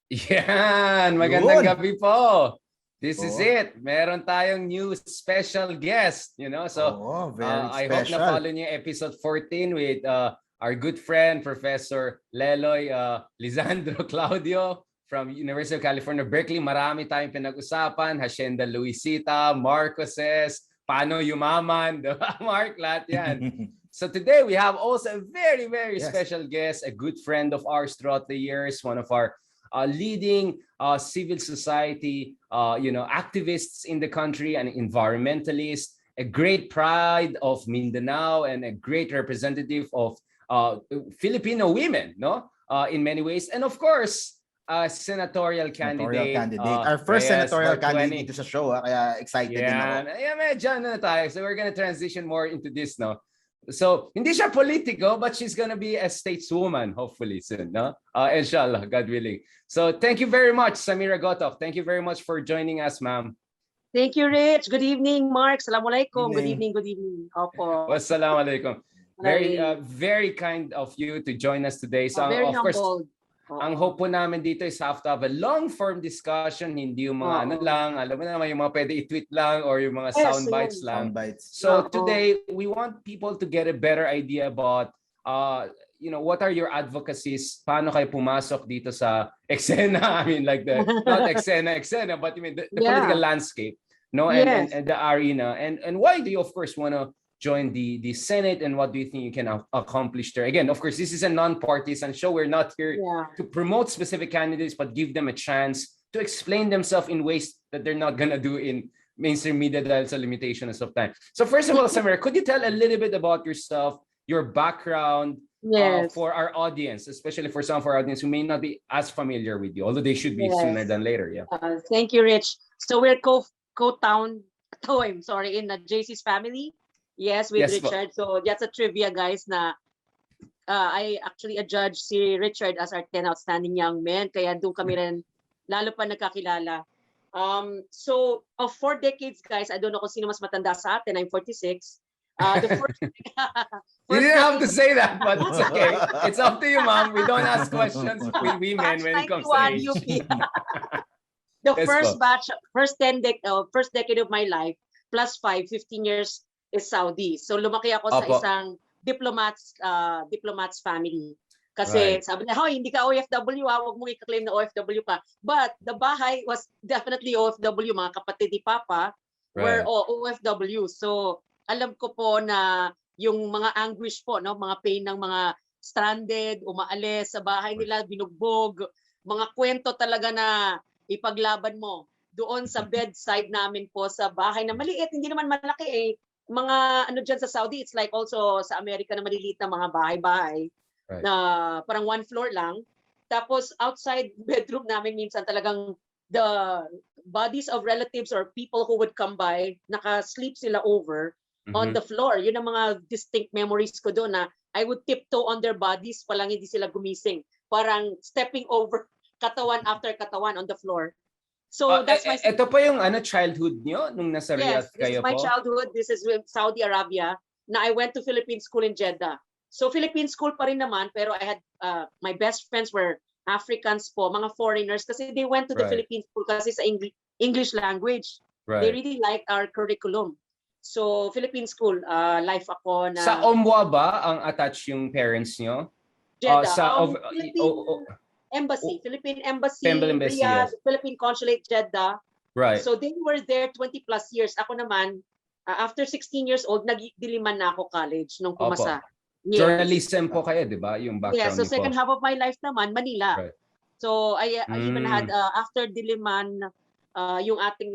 Yan, magandang Yun. gabi po. This is it. Meron tayong new special guest, So, very I hope na special. follow niyo episode 14 with our good friend, Professor Leloy Lisandro Claudio from University of California, Berkeley. Marami tayong pinag-usapan. Hacienda Luisita, Marcoses, paano yumaman, Mark, lahat yan. So today we have also a very, very special guest, a good friend of ours throughout the years, one of our leading civil society, activists in the country, an environmentalist, a great pride of Mindanao, and a great representative of Filipino women, in many ways, and of course, senatorial candidate. Our first Reyes, senatorial candidate 20. dito sa show, kaya excited din ako. Yeah, medyo na tayo. So we're gonna transition more into this, no? So, hindi siya politico, but she's gonna be a stateswoman, hopefully soon, no? Inshallah, God willing. So, thank you very much, Samira Gutoc. Thank you very much for joining us, ma'am. Thank you, Rich. Good evening, Mark. Assalamualaikum. Good evening. Opo. Wassalamualaikum. Very kind of you to join us today. So, very of course, humbled. ang hope po namin dito is have to have a long-form discussion, hindi yung mga lang, alam mo naman, yung mga pwede i-tweet lang or yung mga sound bites lang. So today, we want people to get a better idea about, what are your advocacies, paano kayo pumasok dito sa eksena, I mean like not eksena, but I mean the political landscape, and the arena, and why do you, of course, want to join the Senate, and what do you think you can accomplish there? Again, of course, this is a non-partisan show. We're not here to promote specific candidates, but give them a chance to explain themselves in ways that they're not going to do in mainstream media dahil sa limitations of time. So first of all, Samira, could you tell a little bit about yourself, your background, for our audience, especially for some of our audience who may not be as familiar with you, although they should be sooner than later. Yeah. Thank you, Rich. So we're in the JC's family. Yes, with Richard. So that's a trivia, guys, na I actually adjudge si Richard as our 10 outstanding young men. Kaya doon kami rin lalo pa nagkakilala. So of 4 decades, guys, I don't know kung sino mas matanda sa atin. I'm 46. The first, you didn't have to say that, but it's okay. It's up to you, ma'am. We don't ask questions with women when it comes to age. The first batch, first decade of my life, plus 15 years is Saudi. So lumaki ako sa isang diplomats family. Kasi sabi niya, hoy, hindi ka OFW, huwag mong i-claim na OFW ka. But the bahay was definitely OFW. Mga kapatid ni Papa were OFW. So alam ko po na yung mga anguish po, mga pain ng mga stranded, umaalis sa bahay nila, binugbog, mga kwento talaga na ipaglaban mo. Doon sa bedside namin po sa bahay na maliit, hindi naman malaki mga dyan sa Saudi, it's like also sa Amerika na maliliit na mga bahay-bahay na parang 1 floor lang. Tapos outside bedroom namin minsan talagang the bodies of relatives or people who would come by, naka-sleep sila over on the floor. Yun ang mga distinct memories ko doon na I would tiptoe on their bodies palang hindi sila gumising. Parang stepping over katawan after katawan on the floor. So that's my ito pa yung childhood niyo nung nasa Riyadh kayo po? Yes, this is my childhood. This is with Saudi Arabia na I went to Philippine school in Jeddah. So Philippine school pa rin naman, pero I had my best friends were Africans po, mga foreigners kasi they went to the Philippine school kasi sa English language. They really liked our curriculum. So Philippine school life ako na sa Omwa ba ang attached yung parents niyo? Jeddah. Philippine Embassy, Riyadh, Philippine Consulate, Jeddah. So they were there 20 plus years. Ako naman, after 16 years old, nagdiliman na ako college nung pumasa. Journalism po kayo, di ba? Yung background so second half of my life naman, Manila. So I even had, after Diliman, yung ating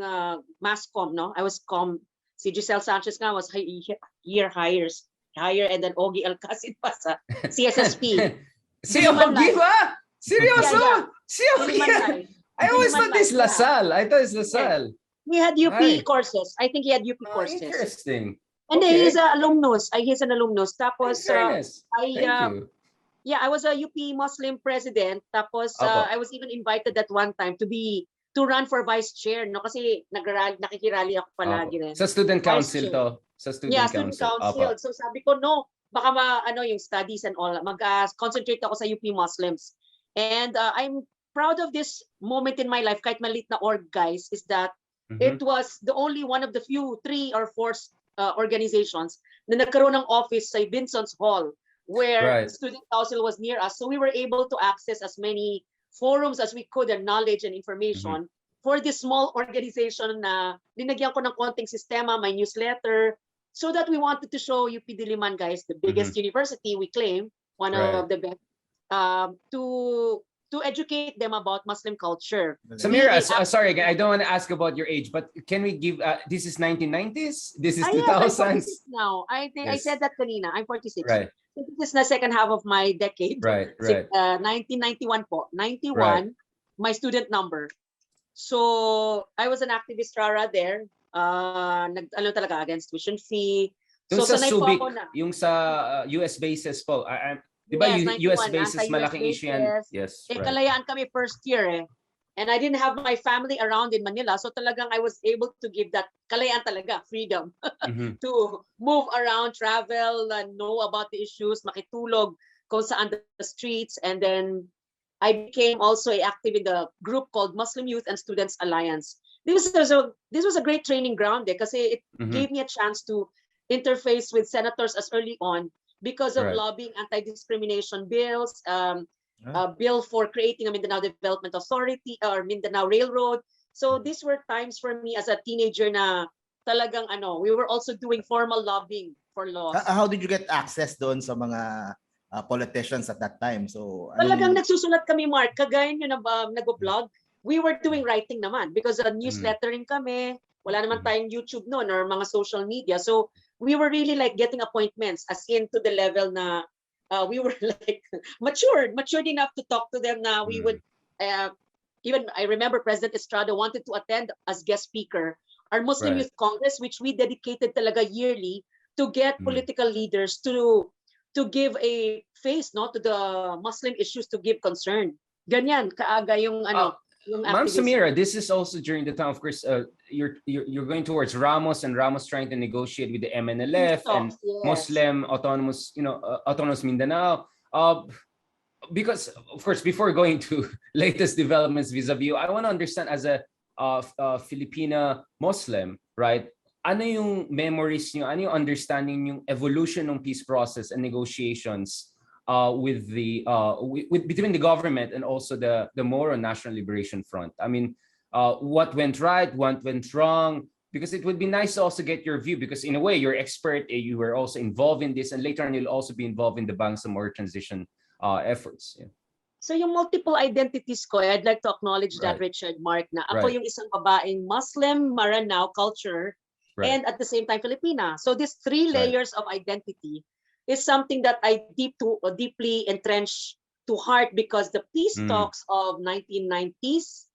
mass comm, I was comm. Si Giselle Sanchez nga was higher, and then Ogie Alcacid pa sa CSSP. Si Ogie ba? Seryoso? Si Ogie? I always thought this Lasal. I thought it's Lasal. He had UP courses. I think he had UP courses. Interesting. And then he's an alumnus. He's an alumnus. Tapos, Thank you. I was a UP Muslim president. Tapos, I was even invited at one time to run for vice chair. No? Kasi nakikirally ako palagi rin. Sa student council to? Sa student council. So sabi ko, no, baka yung studies and all, mag-concentrate ako sa UP Muslims. And I'm proud of this moment in my life, kahit maliit na org, guys, is that it was the only one of the few 3 or 4 organizations na nagkaroon ng office sa Vincent's Hall, where student council was near us. So we were able to access as many forums as we could and knowledge and information for this small organization na linagyan ko ng konting sistema, my newsletter, so that we wanted to show UP Diliman, guys, the biggest university, we claim, one of the best, to educate them about Muslim culture. Samira, sorry again, I don't want to ask about your age, but can we give, this is 1990s? This is 2000s? Yes, now. I think I said that kanina. I'm 46. Right. So this is the second half of my decade. Right. 1991 po. 91, my student number. So I was an activist rara there. Ano talaga, against tuition fee. Yung So sa sanay po Subic, ako na. yung sa US bases po. Di ba Yes, US 91, bases nasa malaking US issue yan? bases. Yes, Kalayaan kami first year eh. And I didn't have my family around in Manila. So talagang I was able to give that kalayaan talaga, freedom. To move around, travel, know about the issues, makitulog kung saan the streets. And then I became also active in the group called Muslim Youth and Students Alliance. This was a great training ground there kasi it gave me a chance to interface with senators as early on because of lobbying anti-discrimination bills, bill for creating a Mindanao Development Authority or Mindanao Railroad. So these were times for me as a teenager na talagang we were also doing formal lobbying for laws. How did you get access doon sa mga politicians at that time? So talagang nagsusulat kami, Mark, kagaya nyo na nag-vlog. We were doing writing naman because newslettering kami. Wala naman tayong YouTube noon or mga social media. So we were really like getting appointments as in to the level na we were like matured enough to talk to them na we would even I remember President Estrada wanted to attend as guest speaker our Muslim Youth Congress, which we dedicated talaga yearly to get political leaders to give a face to the Muslim issues, to give concern. Ganyan kaaga yung Ma'am Samira, this is also during the time, of course, you're going towards Ramos and Ramos trying to negotiate with the MNLF and Muslim autonomous Mindanao. Because, of course, before going to latest developments vis-a-vis, I want to understand as a Filipina Muslim, right? Ano yung memories niyo, ano yung understanding yung evolution ng peace process and negotiations with between the government and also the Moro National Liberation Front? I mean, what went right, what went wrong? Because it would be nice to also get your view, because in a way you're expert, you were also involved in this, and later on you'll also be involved in the Bangsamoro transition efforts. Yeah. So yung multiple identities ko, I'd like to acknowledge that, Richard, Mark, na ako yung isang babaeng Muslim, Maranao culture, and at the same time Filipina. So these 3 layers of identity is something that I deeply entrenched to heart, because the peace talks of 1990s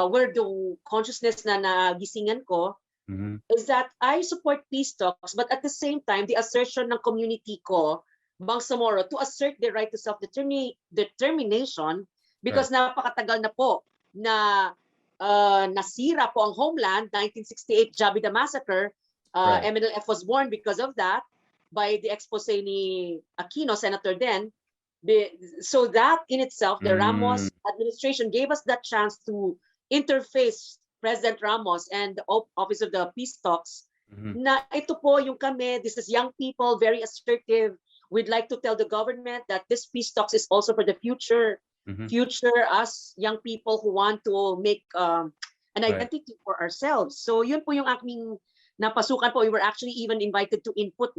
were the consciousness na nagisingan ko, is that I support peace talks, but at the same time, the assertion ng community ko, Bangsamoro, to assert the right to self-determination, because napakatagal na po na nasira po ang homeland. 1968 Jabida Massacre, MNLF was born because of that, by the expose ni Aquino, Senator then. So that in itself, the Ramos administration gave us that chance to interface President Ramos and the Office of the Peace Talks. Na ito po yung kami, this is young people, very assertive. We'd like to tell the government that this peace talks is also for the future. Future us young people who want to make an identity for ourselves. So yun po yung aking napasukan po. We were actually even invited to input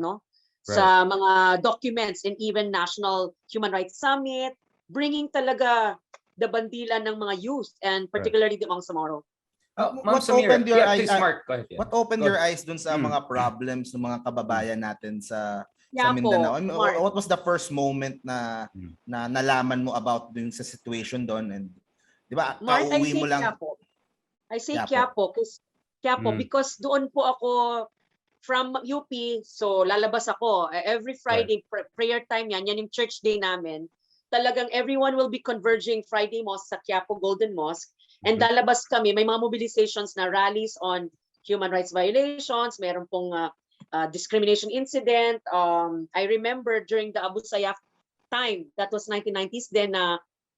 sa mga documents and even National Human Rights Summit, bringing talaga the bandila ng mga youth and particularly the Bangsamoro. What opened your eyes? What opened your eyes dun sa mga problems ng mga kababayan natin sa Mindanao? I mean, what was the first moment na nalaman mo about dun sa situation doon? And di ba, pauwi mo lang? I say Quiapo because doon po ako from UP, so lalabas ako every Friday, prayer time yan yung church day namin. Talagang everyone will be converging Friday mosque sa Quiapo Golden Mosque, and lalabas kami, may mga mobilizations na rallies on human rights violations, meron pong discrimination incident. I remember during the Abu Sayyaf time, that was 1990s then,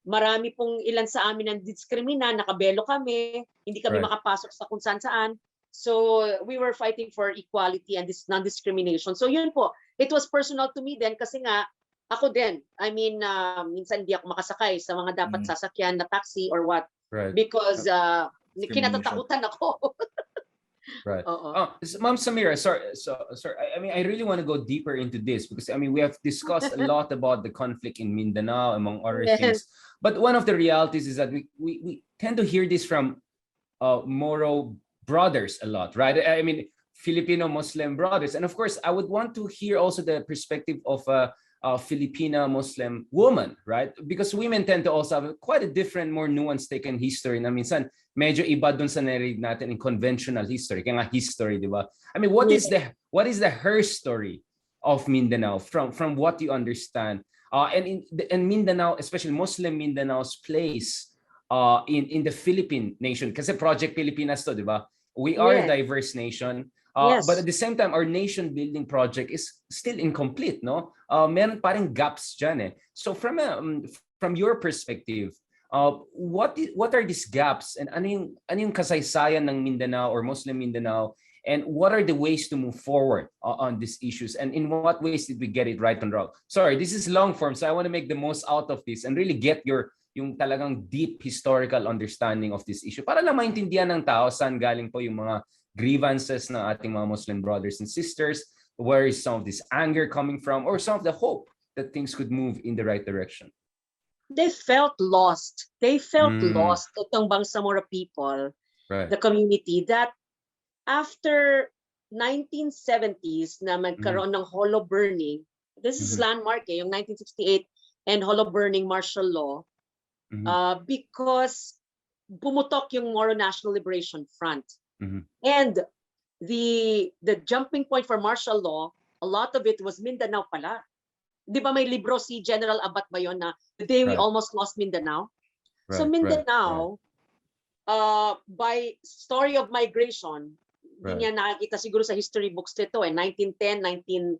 marami pong ilan sa amin ang diskrimina, nakabelo kami, hindi kami Right. makapasok sa kung saan-saan. So we were fighting for equality and this non-discrimination. So yun po, it was personal to me then kasi nga ako din. I mean, minsan hindi ako makasakay sa mga dapat sasakyan na taxi or what. Right. Because Discrimination. kinatatakutan ako. Right. Oo. Ma'am Samira, sorry. I mean, I really want to go deeper into this because I mean, we have discussed a lot about the conflict in Mindanao, among other things. But one of the realities is that we tend to hear this from Moro brothers a lot, right? I mean, Filipino Muslim brothers, and of course, I would want to hear also the perspective of a Filipina Muslim woman, right? Because women tend to also have quite a different, more nuanced take on history. Na minsan, medyo iba dun sa narinig natin in conventional history. Kaya nga history, di ba? I mean, what is the her story of Mindanao from what you understand? And in Mindanao, especially Muslim Mindanao's place in the Philippine nation. Kasi Project Pilipinas to, di ba? We are a diverse nation. But at the same time, our nation building project is still incomplete, no? Meron parang gaps dyan eh. So from your perspective, what are these gaps and ano yung kasaysayan ng Mindanao or Muslim Mindanao, and what are the ways to move forward on these issues, and in what ways did we get it right and wrong? Sorry, this is long form, so I want to make the most out of this and really get yung talagang deep historical understanding of this issue para lang maintindihan ng tao saan galing po yung mga grievances ng ating mga Muslim brothers and sisters, where is some of this anger coming from, or some of the hope that things could move in the right direction? They felt lost. They felt lost, itong Bangsamoro people, right. the community, that after 1970s na magkaroon ng hollow burning, this is landmark yung 1968 and hollow burning martial law, because pumutok yung Moro National Liberation Front. And the jumping point for martial law, a lot of it was Mindanao pala. Di ba may libro si General Abat ba yun na The Day We Almost Lost Mindanao? Right, so Mindanao, by story of migration, hindi niya nakikita siguro sa history books nito 1910, 19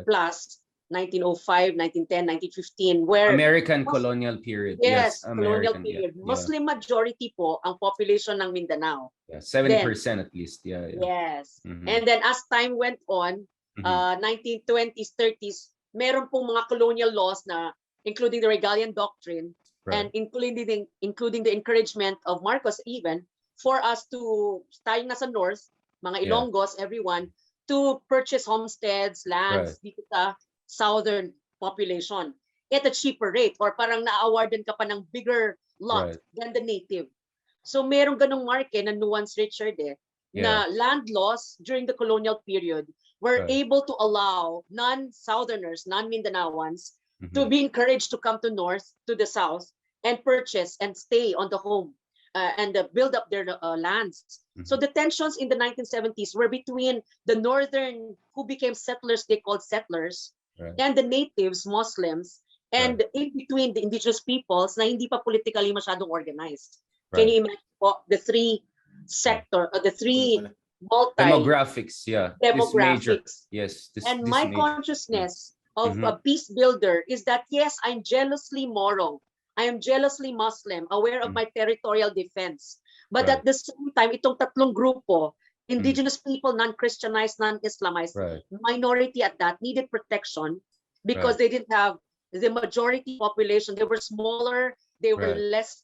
plus, 1905, 1910, 1915, where American colonial period. Yes, American, colonial period. yeah. Muslim majority po ang population ng Mindanao. Yeah, 70% at least. Yeah. Yes. And then as time went on, 1920s, 30s, meron pong mga colonial laws na including the Regalian Doctrine and including the encouragement of Marcos even for us to, tayo nasa north, mga Ilonggos, everyone, to purchase homesteads, lands dito sa southern population at a cheaper rate, or parang na-awardan ka pa ng bigger lot than the native. So meron ganong marke na nuance, Richard, na land laws during the colonial period were able to allow non-Southerners, non-Mindanaoans to be encouraged to come to north, to the south, and purchase and stay on the home and build up their lands. So the tensions in the 1970s were between the northern, who became settlers, they called settlers, and the natives, Muslims, and in between the indigenous peoples na hindi pa politically masyadong organized. Can you imagine the three demographics, demographics. Yes. And my consciousness of a peace builder is that, yes, I'm jealously Moro. I am jealously Muslim, aware of my territorial defense. But at the same time, itong tatlong grupo, indigenous people, non-Christianized, non-Islamized, minority at that, needed protection because they didn't have the majority population. They were smaller, they were less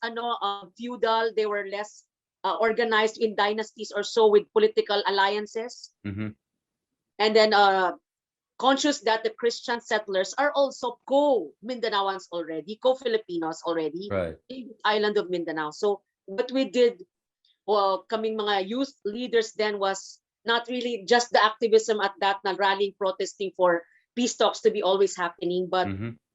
feudal, they were less organized in dynasties or so with political alliances. And then conscious that the Christian settlers are also co-Mindanaoans already, co-Filipinos already in the island of Mindanao. So what we did, kaming mga youth leaders then, was not really just the activism at that na rallying, protesting for peace talks to be always happening, but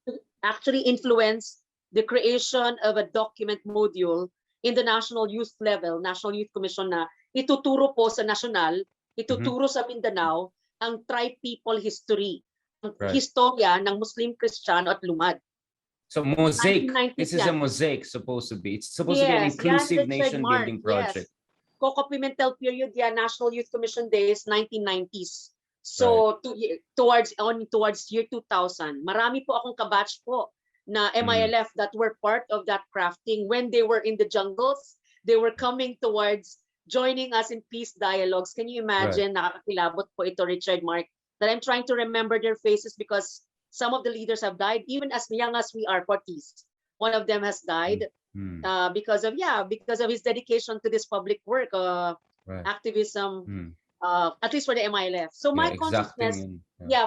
to actually influence the creation of a document module in the national youth level, National Youth Commission, na ituturo po sa national, ituturo sa Mindanao ang tri-people history, ang historia ng Muslim, Kristiyano at Lumad. So mosaic, this is a mosaic supposed to be. It's supposed to be an inclusive nation building project. Coco Pimentel period, National Youth Commission days, 1990s. So towards year 2000, marami po akong kabatch po na MILF that were part of that crafting. When they were in the jungles, they were coming towards joining us in peace dialogues. Can you imagine? Nakakakilabot po ito, Richard, Mark, that I'm trying to remember their faces because some of the leaders have died, even as young as we are, 40s. One of them has died because of his dedication to this public work, activism, at least for the MILF. So my consciousness,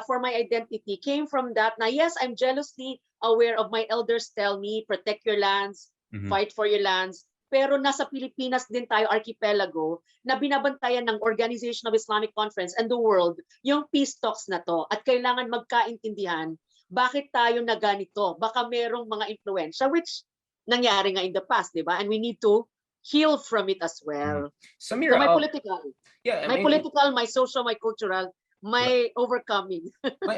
for my identity came from that. Now, yes, I'm jealously aware of my elders tell me, protect your lands, fight for your lands. Pero nasa Pilipinas din tayo, archipelago, na binabantayan ng Organization of Islamic Conference and the world yung peace talks na to. At kailangan magkaintindihan bakit tayo na ganito. Baka merong mga influensya which nangyari nga in the past, di ba? And we need to heal from it as well. Samira, so my political, political, my social, my cultural, my overcoming.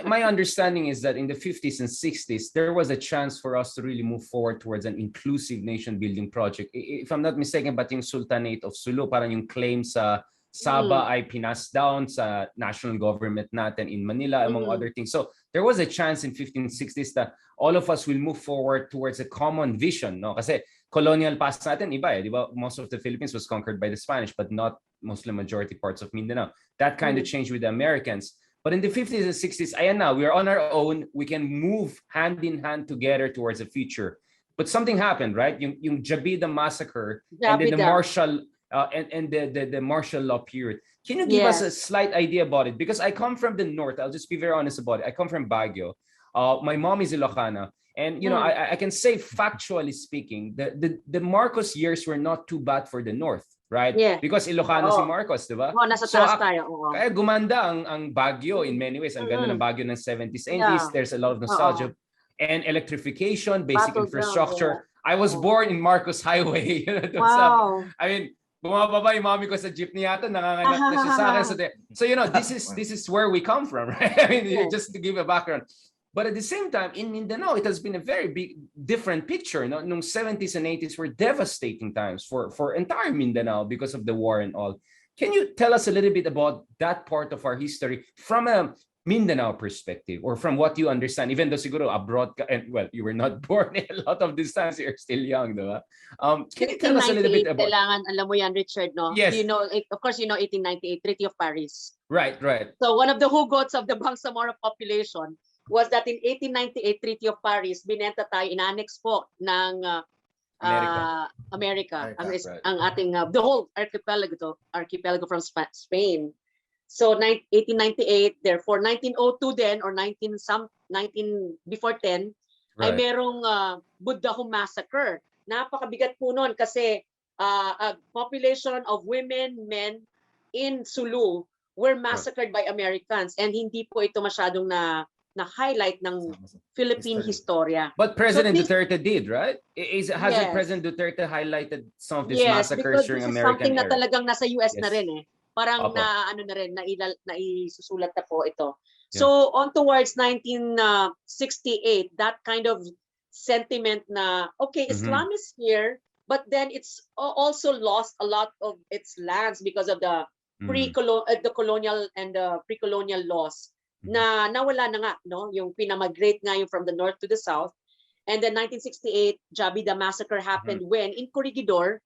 my understanding is that in the 50s and 60s, there was a chance for us to really move forward towards an inclusive nation building project. If I'm not mistaken, but yung Sultanate of Sulu, parang yung claim sa Sabah ay pinas down sa national government natin in Manila, among other things. So there was a chance in 1560s that all of us will move forward towards a common vision. No? Kasi colonial past natin, iba eh. Di ba? Most of the Philippines was conquered by the Spanish, but not Muslim majority parts of Mindanao. That kind of changed with the Americans. But in the 50s and 60s, ayan na, we are on our own. We can move hand in hand together towards a future. But something happened, right? Yung Jabida massacre and then the martial the martial law period. Can you give us a slight idea about it? Because I come from the north. I'll just be very honest about it. I come from Baguio. My mom is Ilocana. And, you know, I can say factually speaking, the Marcos years were not too bad for the north. Right? Yeah. Because Ilocano si Marcos, di ba? Nasa taas tayo. Kaya gumanda ang Baguio in many ways. Ang ganda ng Baguio ng 70s, 80s. There's a lot of nostalgia. And electrification, basic infrastructure. I was born in Marcos Highway. Wow. I mean, bumababa yung mami ko sa jeepney yata, nanganganak na siya sa akin. So, you know, this is where we come from, right? I mean, just to give a background. But at the same time, in Mindanao, it has been a very big, different picture. No? Nung 70s and 80s were devastating times for entire Mindanao because of the war and all. Can you tell us a little bit about that part of our history from a Mindanao perspective, or from what you understand, even though siguro abroad, and well, you were not born a lot of this times, you're still young, diba? Can you tell us a little bit about... Kailangan, alam mo yan, Richard, no? Yes. You know, of course, you know 1898, Treaty of Paris. Right. So one of the hugots of the Bangsamoro population was that in 1898 Treaty of Paris, binenta tayo, in-annex po ng America. Ang ating, the whole archipelago from Spain. So 1898, therefore 1902 then, or 19 before 10, ay merong Buddha massacre. Napakabigat po nun kasi a population of women, men in Sulu were massacred by Americans, and hindi po ito masyadong na-highlight ng Philippine historia. But President Duterte did, right? Hasn't President Duterte highlighted some of these massacres during American era? Yes, because this is something na talagang nasa US na rin eh. Parang naisusulat na po ito. So on towards 1968, that kind of sentiment na, okay, Islam is here, but then it's also lost a lot of its lands because of the colonial and the pre-colonial laws. Na nawala na nga, no? Yung pinamigrate nga yung from the north to the south. And then 1968, Jabida massacre happened when in Corregidor,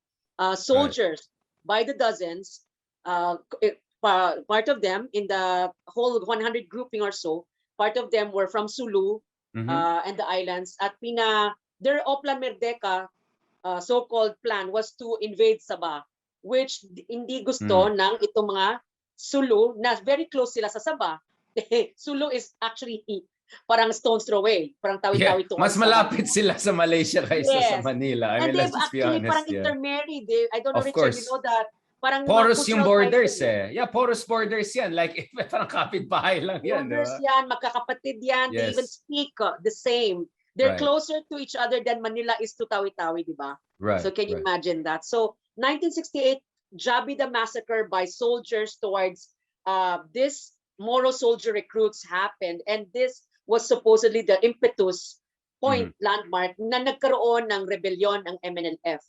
soldiers by the dozens, part of them in the whole 100 grouping or so, part of them were from Sulu and the islands. At their Oplan Merdeka so-called plan was to invade Sabah, which hindi gusto ng itong mga Sulu na very close sila sa Sabah. Sulu is actually parang stone's throw away, parang tawi-tawi to. Mas malapit sila sa Malaysia kaysa sa Manila. I mean, let's just be honest. Parang intermarried. I don't know, Richard, you know that. Parang porous yung borders eh. Yeah, porous borders yan. Like, parang kapitbahay lang yan. Borders yan, magkakapatid yan. They even speak the same. They're closer to each other than Manila is to Tawi-Tawi, di ba? Right. So can you imagine that? So 1968, Jabida massacre by soldiers towards this Moro soldier recruits happened, and this was supposedly the impetus point landmark na nagkaroon ng rebellion ng MNLF.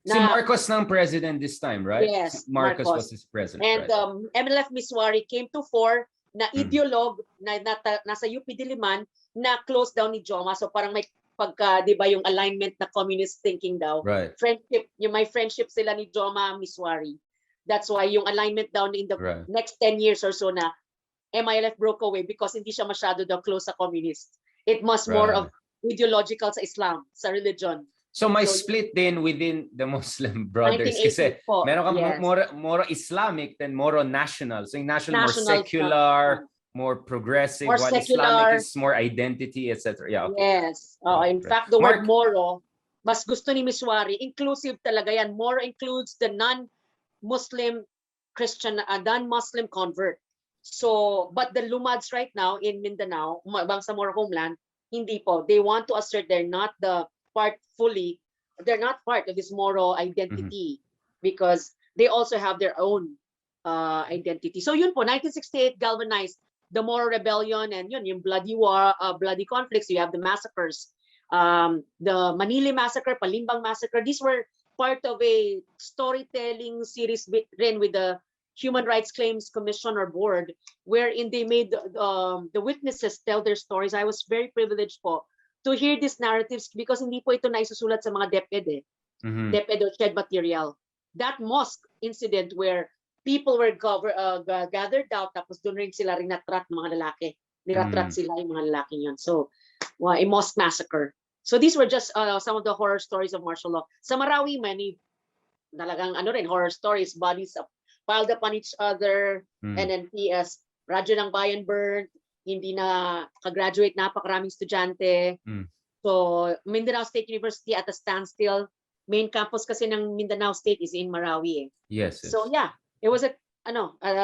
Si Marcos ng president this time, right? Yes, Marcos was his president. And MNLF Miswari came to fore na ideologue na nasa UP Diliman na close down ni Joma. So parang may pagka, di ba, yung alignment na communist thinking daw. Right. Friendship, yung may friendship sila ni Joma Miswari. That's why yung alignment down in the next 10 years or so na MILF broke away because hindi siya masyado daw close sa communist. It must more of ideological sa Islam, sa religion. So may split din within the Muslim brothers kasi meron kang more Islamic than more national. So yung national more secular, more progressive, more while secular. Islamic is more identity, etc. Yeah, okay. Yes. In fact, the word Moro, mas gusto ni Miswari, inclusive talaga yan. Moro includes the non-Muslim Christian, non-Muslim convert. So, but the Lumads right now in Mindanao, sa Moro homeland, hindi po. They want to assert they're not the part fully, they're not part of this Moro identity because they also have their own identity. So yun po, 1968 galvanized the Moro rebellion and yun, yung bloody war, bloody conflicts. You have the massacres, the Manili massacre, Palimbang massacre. These were part of a storytelling series rin with the Human Rights Claims Commission or Board, wherein they made the witnesses tell their stories. I was very privileged po to hear these narratives because hindi po ito naisusulat sa mga DepEd DepEd or shed material. That mosque incident where people were gathered out tapos doon rin sila rinatrat ng mga lalaki. Niratrat sila yung mga lalaki yun. So, a mosque massacre. So these were just some of the horror stories of martial law. Sa Marawi, many talagang horror stories, bodies piled upon each other, and then PS, Radyo ng Bayan burned, hindi na kagraduate, napakaraming estudyante. So, Mindanao State University at a standstill. Main campus kasi ng Mindanao State is in Marawi. Yes. So, yeah, it was a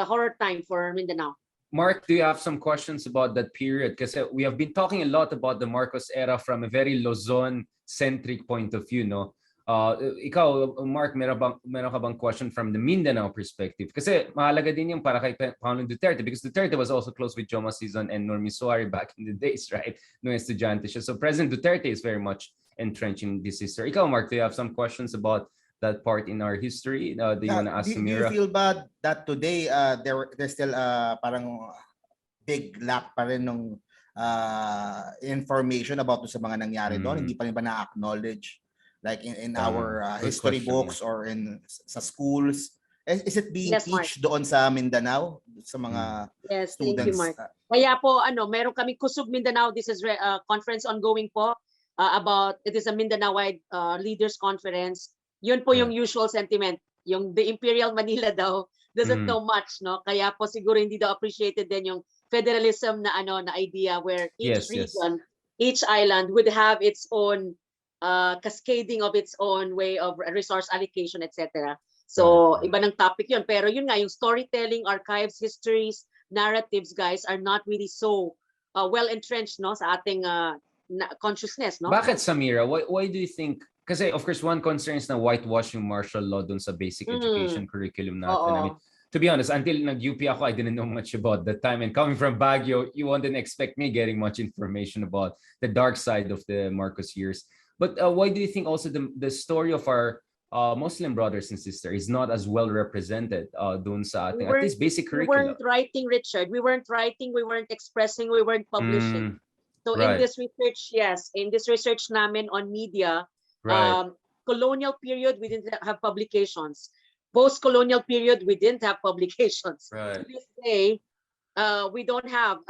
horror time for Mindanao. Mark, do you have some questions about that period? Because we have been talking a lot about the Marcos era from a very Luzon-centric point of view, no? Ikaw, Mark, meron ka bang question from the Mindanao perspective? Kasi mahalaga din yung para kay Pangulong Duterte because Duterte was also close with Joma Sison and Nur Miswari back in the days, right? Nung estudyante siya. So President Duterte is very much entrenched in this history. Ikaw, Mark, do you have some questions about that part in our history? Do you want to ask Samira? Do you feel bad that today there's still parang big lack pa rin ng information about sa mga nangyari doon? Hindi pa rin ba na-acknowledge? Like in our history books or in sa schools, is it being teach doon sa Mindanao sa mga students? Thank you, Mark. Kaya po meron kaming Kusog Mindanao. This is conference ongoing po about it is a Mindanao-wide leaders conference. Yun po yung usual sentiment. Yung the Imperial Manila daw doesn't know much, no? Kaya po siguro hindi daw appreciated din yung federalism na na idea where each region, each island would have its own cascading of its own way of resource allocation, etc. So, iba ng topic yun. Pero yun nga, yung storytelling, archives, histories, narratives, guys, are not really so well entrenched no, sa ating consciousness. No? Bakit, Samira? Why do you think? Kasi, of course, one concern is na whitewashing martial law dun sa basic education curriculum natin. I mean, to be honest, until nag-UP ako, I didn't know much about that time. And coming from Baguio, you wouldn't expect me getting much information about the dark side of the Marcos years. But why do you think also the story of our Muslim brothers and sisters is not as well represented doon sa ating at least basic curriculum? We weren't writing, Richard. We weren't writing, we weren't expressing, we weren't publishing. So in this research, in this research namin on media, colonial period, we didn't have publications. Post-colonial period, we didn't have publications. To this day, we don't have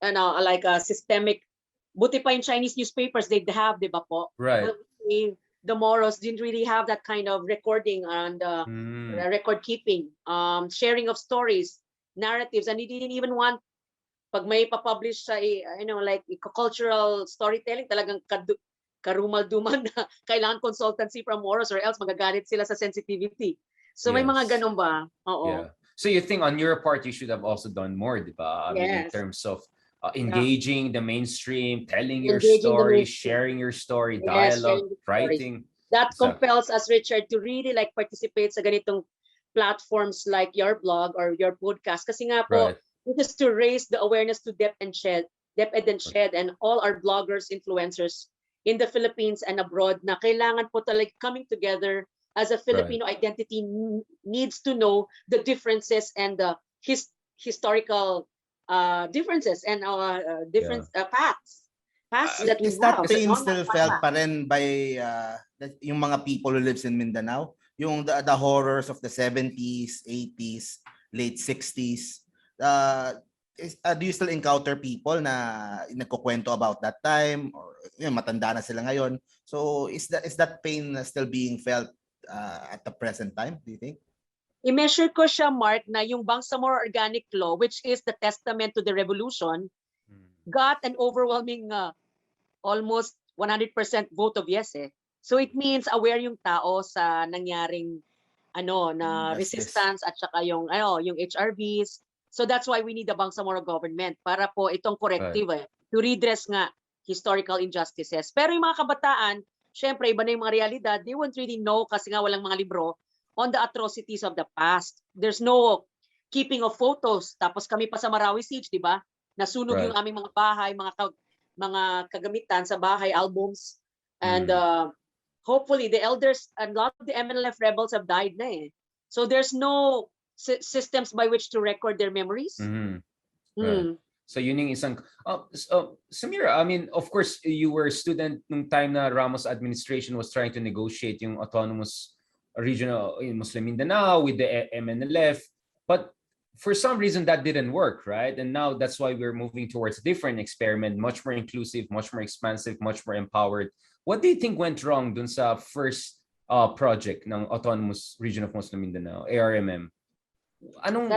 like a systemic. Buti pa in Chinese newspapers, they'd have, di ba po? Right. The Moros didn't really have that kind of recording and record keeping, sharing of stories, narratives, and they didn't even want, pag may papublish sa, like cultural storytelling, talagang karumal-dumal na kailangan consultancy from Moros or else magagalit sila sa sensitivity. So may mga ganun ba? Oo. Yeah. So you think on your part, you should have also done more, di ba? I mean, in terms of engaging the mainstream, telling your story, sharing your story, dialogue, writing. That compels us, Richard, to really like participate sa ganitong platforms like your blog or your podcast. Kasi nga po, this is to raise the awareness to DepEd and Shed and all our bloggers, influencers in the Philippines and abroad na kailangan po talaga coming together as a Filipino identity needs to know the differences and the historical differences and different paths past that we Is that have. pain still felt pa rin by yung mga people who lives in Mindanao? Yung the horrors of the 70s, 80s, late 60s. Do you still encounter people na nagkukwento about that time, or matanda na sila ngayon? So is that pain still being felt at the present time, do you think? I-measure ko siya, Mark, na yung Bangsamoro Organic Law, which is the testament to the revolution, got an overwhelming almost 100% vote of yes. So it means aware yung tao sa nangyaring na resistance at saka yung HRVs. So that's why we need the Bangsamoro government para po itong corrective to redress nga historical injustices. Pero yung mga kabataan, syempre iba na yung mga realidad, they won't really know kasi nga walang mga libro on the atrocities of the past. There's no keeping of photos. Tapos kami pa sa Marawi Siege, di ba? Nasunog yung aming mga bahay, mga kagamitan sa bahay, albums. And hopefully the elders and a lot of the MNLF rebels have died na. So there's no systems by which to record their memories. Right. So yun yung isang Samira, I mean, of course you were a student nung time na Ramos administration was trying to negotiate yung autonomous regional in Muslim Mindanao with the MNLF, but for some reason that didn't work, right? And now that's why we're moving towards a different experiment, much more inclusive, much more expansive, much more empowered. What do you think went wrong dun sa first project ng Autonomous Region of Muslim Mindanao, ARMM?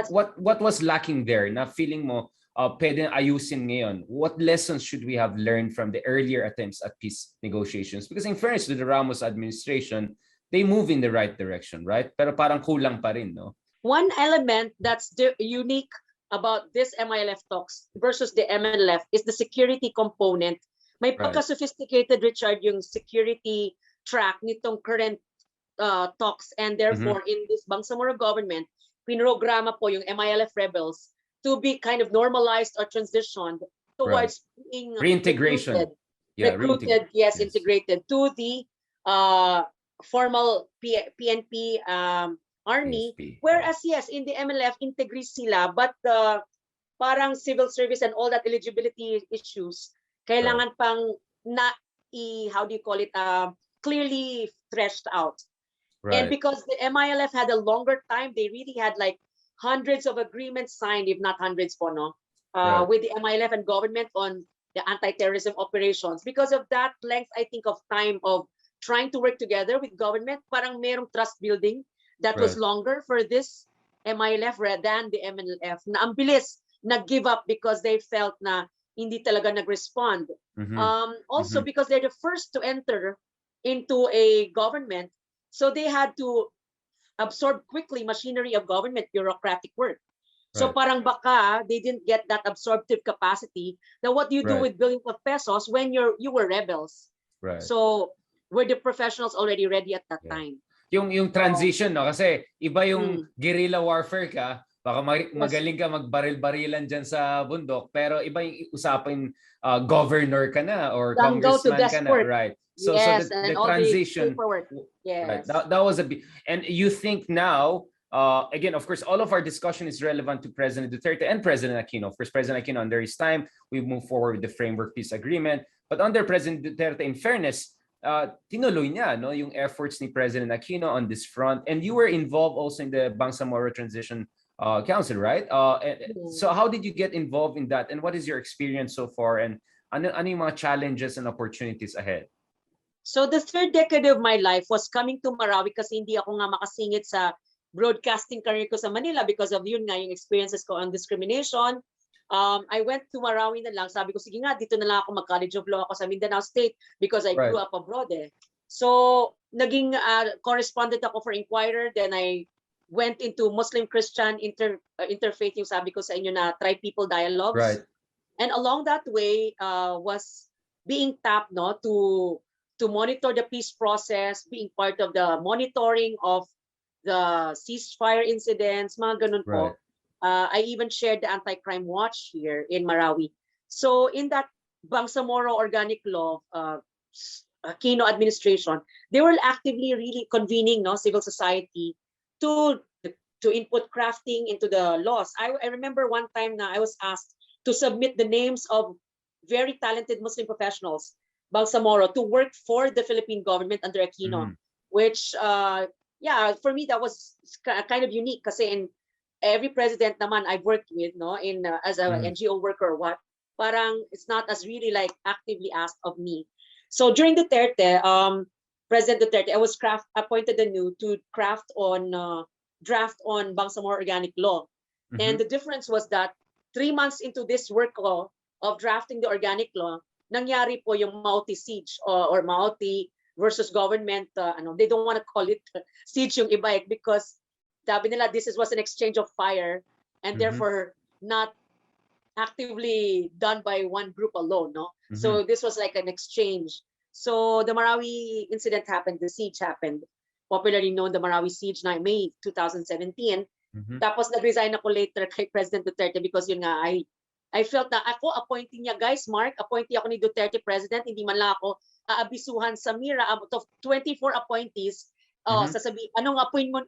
What was lacking there na feeling mo pwedeng ayusin ngayon? What lessons should we have learned from the earlier attempts at peace negotiations? Because in fairness to the Ramos administration, they move in the right direction, right? Pero parang kulang pa rin, no? One element that's unique about this MILF talks versus the MNLF is the security component. May pagka-sophisticated, Richard, yung security track nitong current talks, and therefore in this Bangsamoro government, pinrograma po yung MILF rebels to be kind of normalized or transitioned towards being reintegration. Recruited, yes, integrated to the formal PNP army, PSP, whereas yes, in the MLF integris sila, but parang civil service and all that eligibility issues kailangan pang how do you call it, clearly threshed out. And because the MILF had a longer time, they really had like hundreds of agreements signed, if not hundreds po, no, with the MILF and government on the anti-terrorism operations. Because of that length, I think, of time of trying to work together with government, parang merong trust building that was longer for this MILF than the MNLF, na ang bilis nag-give up because they felt na hindi talaga nag-respond. Also because they're the first to enter into a government, so they had to absorb quickly machinery of government bureaucratic work. So parang baka they didn't get that absorptive capacity. Now what do you do with billions of pesos when you were rebels? So were the professionals already ready at that time? Yung transition, no, kasi iba yung guerrilla warfare ka, baka magaling ka magbaril-barilan dyan sa bundok, pero iba yung usapin governor ka na or congressman ka na, right? So the transition, that was a big, and you think now, again, of course, all of our discussion is relevant to President Duterte and President Aquino. First, President Aquino, under his time, we moved forward with the Framework Peace Agreement, but under President Duterte, in fairness, tinuloy niya, no, yung efforts ni President Aquino on this front, and you were involved also in the Bangsamoro Transition Council, right? So how did you get involved in that, and what is your experience so far, and ano yung mga challenges and opportunities ahead? So the third decade of my life was coming to Marawi kasi hindi ako nga makasingit sa broadcasting career ko sa Manila because of yun nga yung experiences ko on discrimination. I went to Marawi na lang. Sabi ko, sige nga, dito na lang ako mag-College of Law ako sa Mindanao State because I grew up abroad eh. So, naging correspondent ako for Inquirer. Then I went into Muslim-Christian interfaith, yung sabi ko sa inyo na tri-people dialogues. And along that way, was being tapped, no, to monitor the peace process, being part of the monitoring of the ceasefire incidents, mga ganun po. I even shared the anti-crime watch here in Marawi. So in that Bangsamoro Organic Law, Aquino administration, they were actively really convening, no, civil society to input crafting into the laws. I remember one time na I was asked to submit the names of very talented Muslim professionals, Bangsamoro, to work for the Philippine government under Aquino, which, yeah, for me, that was kind of unique kasi in every president naman I've worked with, no, in as a NGO worker or what, parang it's not as really like actively asked of me. So during Duterte, President Duterte, I was appointed anew to draft on Bangsamoro organic law. And the difference was that 3 months into this work law of drafting the organic law, nangyari po yung Mauti siege or Mauti versus government. They don't want to call it siege yung iba because sabi nila this was an exchange of fire and therefore not actively done by one group alone. No, so this was like an exchange. So the Marawi incident happened, the siege happened, popularly known the Marawi siege na May 2017. Tapos nag-resign ako later kay President Duterte because yun nga, I felt na ako, appointee niya, guys, Mark, appointee ako ni Duterte President, hindi man lang ako aabisuhan. Samira, out of 24 appointees, sasabi, anong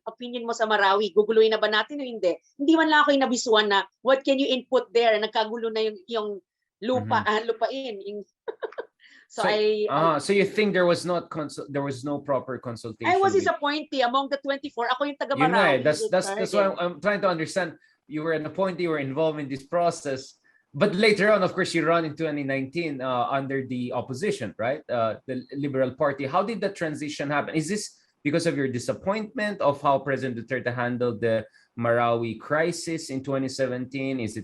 opinion mo sa Marawi? Guguluhin na ba natin o hindi? Hindi man lang ako inabisuhan na, what can you input there? Nagkagulo na yung lupain. So you think there was no proper consultation? I was his appointee among the 24. Ako yung taga Marawi. That's why I'm trying to understand. You were an appointee, you were involved in this process, but later on, of course, you run in 2019 under the opposition, right? The Liberal Party. How did that transition happen? Is this because of your disappointment of how President Duterte handled the Marawi crisis in 2017? Is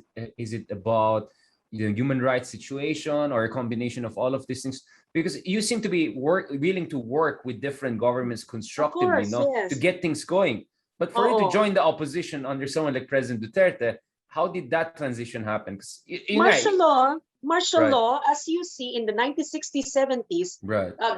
it about the human rights situation or a combination of all of these things? Because you seem to be willing to work with different governments constructively, to get things going. But for you to join the opposition under someone like President Duterte, how did that transition happen? Martial law, as you see in the 1960s, 70s,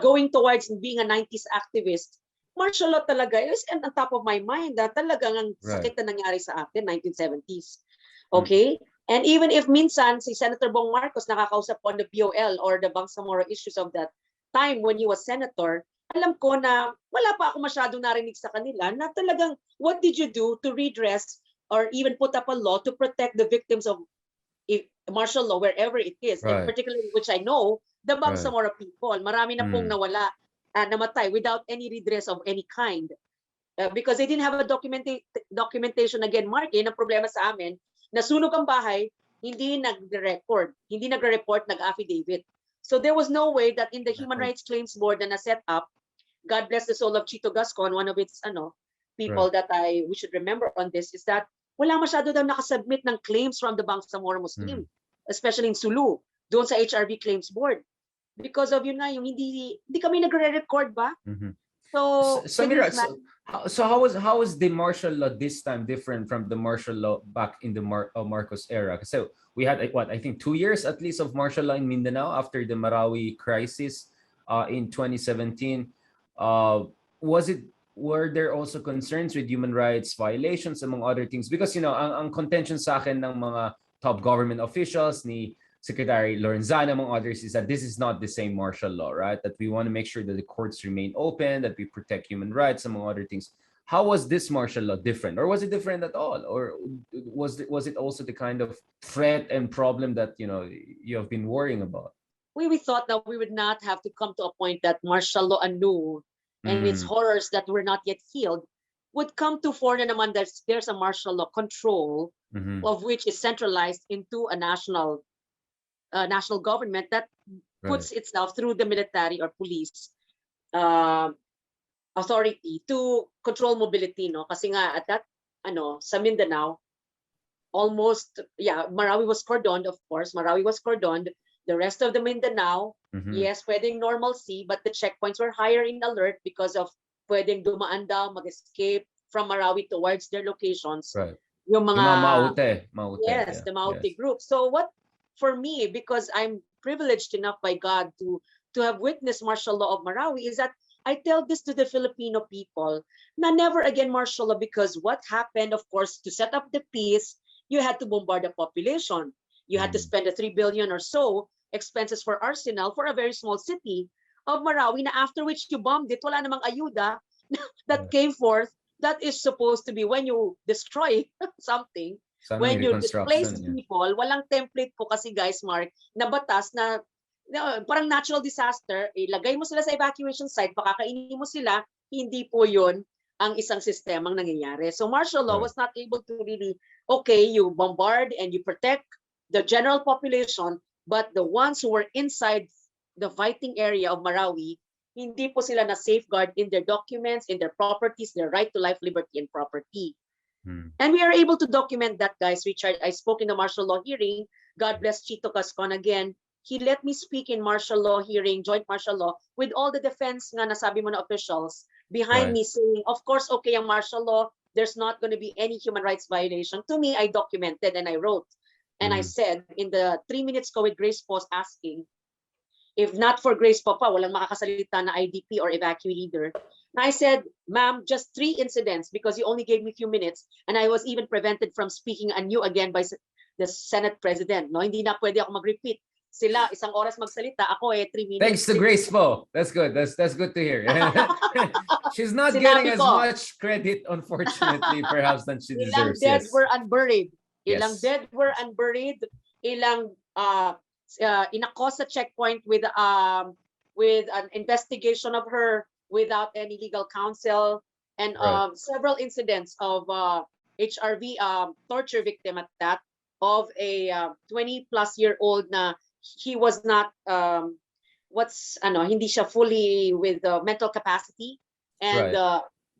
going towards being a 90s activist, martial law talaga is on top of my mind. Talagang ang sakit na nangyari sa atin, 1970s. Okay? And even if minsan si Senator Bong Marcos nakakausap po on the BOL or the Bangsamoro issues of that time when he was senator, alam ko na wala pa ako masyadong narinig sa kanila na talagang what did you do to redress or even put up a law to protect the victims of martial law wherever it is, and particularly which I know, the Bangsamoro people. Marami na pong nawala, namatay without any redress of any kind. Because they didn't have a documentation again, Mark, yun ang problema sa amin. Nasunog ang bahay, hindi nagre-report, nag-affidavit. So there was no way that in the Human Rights Claims Board na set up, God bless the soul of Chito Gascon, one of its people that we should remember on this, is that wala masyado daw nakasubmit ng claims from the Bangsamoro Muslim, especially in Sulu, doon sa HRB Claims Board. Because of yun nga, yung hindi kami nagre-record ba? So Samira, so how was the martial law this time different from the martial law back in the Marcos era? So we had I think 2 years at least of martial law in Mindanao after the Marawi crisis in 2017. Were there also concerns with human rights violations among other things? Because ang contention sa akin ng mga top government officials ni Secretary Lorenzana, among others, is that this is not the same martial law, right? That we want to make sure that the courts remain open, that we protect human rights, among other things. How was this martial law different? Or was it different at all? Or was it also the kind of threat and problem that you have been worrying about? We thought that we would not have to come to a point that martial law anew and its horrors that were not yet healed would come to fore na naman that there's a martial law control of which is centralized into a national government that puts itself through the military or police authority to control mobility, no? Kasi nga at that sa Mindanao, almost Marawi was cordoned, of course. Marawi was cordoned. The rest of the Mindanao, yes, pwedeng normalcy, but the checkpoints were higher in alert because of pwedeng dumaan daw, mag-escape from Marawi towards their locations. Yung mga Maute. Yes, the Maute group. So what for me, because I'm privileged enough by God to have witnessed martial law of Marawi, is that I tell this to the Filipino people, na never again martial law, because what happened, of course, to set up the peace, you had to bombard the population. You had to spend a 3 billion or so expenses for arsenal for a very small city of Marawi, na after which you bombed it, wala namang ayuda that came forth. That is supposed to be when you destroy something, when you displace people, walang template po kasi guys, Mark, na batas na parang natural disaster, ilagay mo sila sa evacuation site, pakakainin mo sila, hindi po yun ang isang sistemang nangyayari. So martial law was not able to really, okay, you bombard and you protect the general population, but the ones who were inside the fighting area of Marawi, hindi po sila na safeguard in their documents, in their properties, their right to life, liberty, and property. And we are able to document that, guys. Richard, I spoke in the martial law hearing. God bless Chito Cascon again. He let me speak in martial law hearing, joint martial law, with all the defense nga nasabi mo na officials behind me saying, of course, okay, ang martial law, there's not going to be any human rights violation. To me, I documented and I wrote. And I said in the 3 minutes ko with Grace Post asking, if not for Grace Papa, walang makakasalita na IDP or evacuee leader. And I said, ma'am, just 3 incidents because you only gave me a few minutes and I was even prevented from speaking anew again by the Senate President. No, hindi na pwede ako mag-repeat. Sila, 1 oras magsalita, ako 3 minutes. Thanks to Grace Po. That's good. That's good to hear. She's not getting as much credit, unfortunately, perhaps than she deserves. Ilang dead were unburied. Ilang dead were unburied. Ilang inakos sa checkpoint with an investigation of her without any legal counsel, and several incidents of HRV torture victim at that, of a 20-plus-year-old na he was not hindi siya fully with mental capacity, and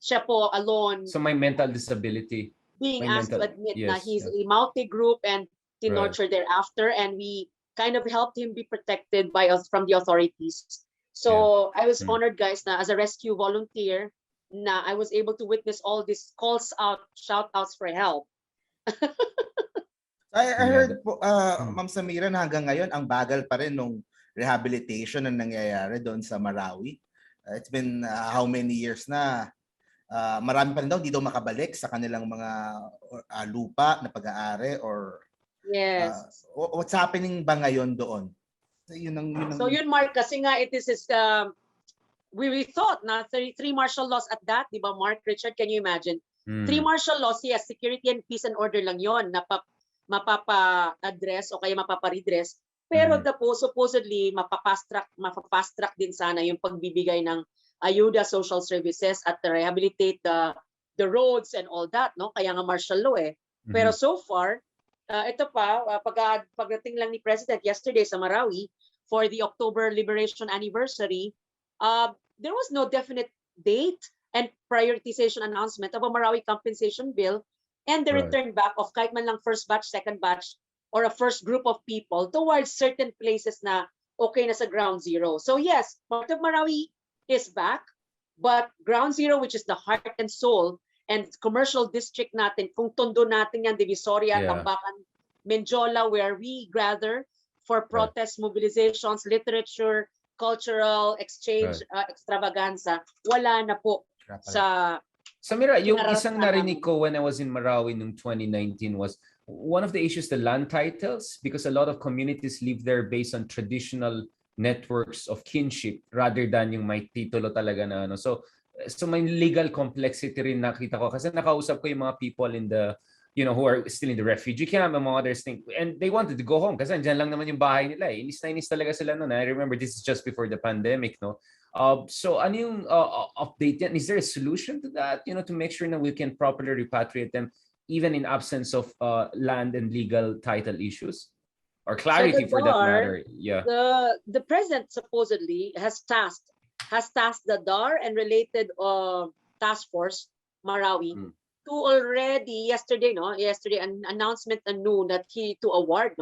siya po alone. So may mental disability. Being asked to admit na he's a multi-group and torture thereafter, and we kind of helped him be protected by us from the authorities. So I was honored, guys, na as a rescue volunteer, na I was able to witness all these calls out, shout outs for help. I heard po, Ma'am Samira, na hanggang ngayon ang bagal pa rin nung rehabilitation na nangyayari doon sa Marawi. It's been how many years na? Marami pa rin daw hindi daw makabalik sa kanilang mga lupa na pag-aari or what's happening ba ngayon doon? So yun, Mark, kasi nga it is we thought na 33 martial laws at that, di ba, Mark? Richard, can you imagine? 3 martial laws, yes, security and peace and order lang yon na mapapa-address o kaya mapapa-redress. Pero supposedly mapapa-fast track din sana yung pagbibigay ng ayuda, social services at rehabilitate the roads and all that, no? Kaya nga martial law Pero so far, ito pa, pagdating lang ni President yesterday sa Marawi for the October Liberation Anniversary, there was no definite date and prioritization announcement of a Marawi compensation bill and the return back of kahit man lang first batch, second batch, or a first group of people towards certain places na okay na sa ground zero. So yes, part of Marawi is back, but ground zero, which is the heart and soul, and commercial district natin, kung tondo natin yan, Divisoria, Tambakan, Menjola, where we gather for protest, mobilizations, literature, cultural exchange, extravaganza, wala na po sa... Samira, yung isang narinig ko when I was in Marawi noong 2019 was one of the issues, the land titles, because a lot of communities live there based on traditional networks of kinship rather than yung may titulo talaga na ano. So may legal complexity rin nakita ko kasi nakausap ko yung mga people in the, who are still in the refugee camp and mga others thing, and they wanted to go home kasi andyan lang naman yung bahay nila. Inis na inis talaga sila noon. I remember this is just before the pandemic, no? So ano yung update yan? Is there a solution to that, to make sure that we can properly repatriate them even in absence of land and legal title issues? Or clarity for that matter. Yeah. The president supposedly has tasked the DAR and related task force, Marawi, to already yesterday an announcement anew that to award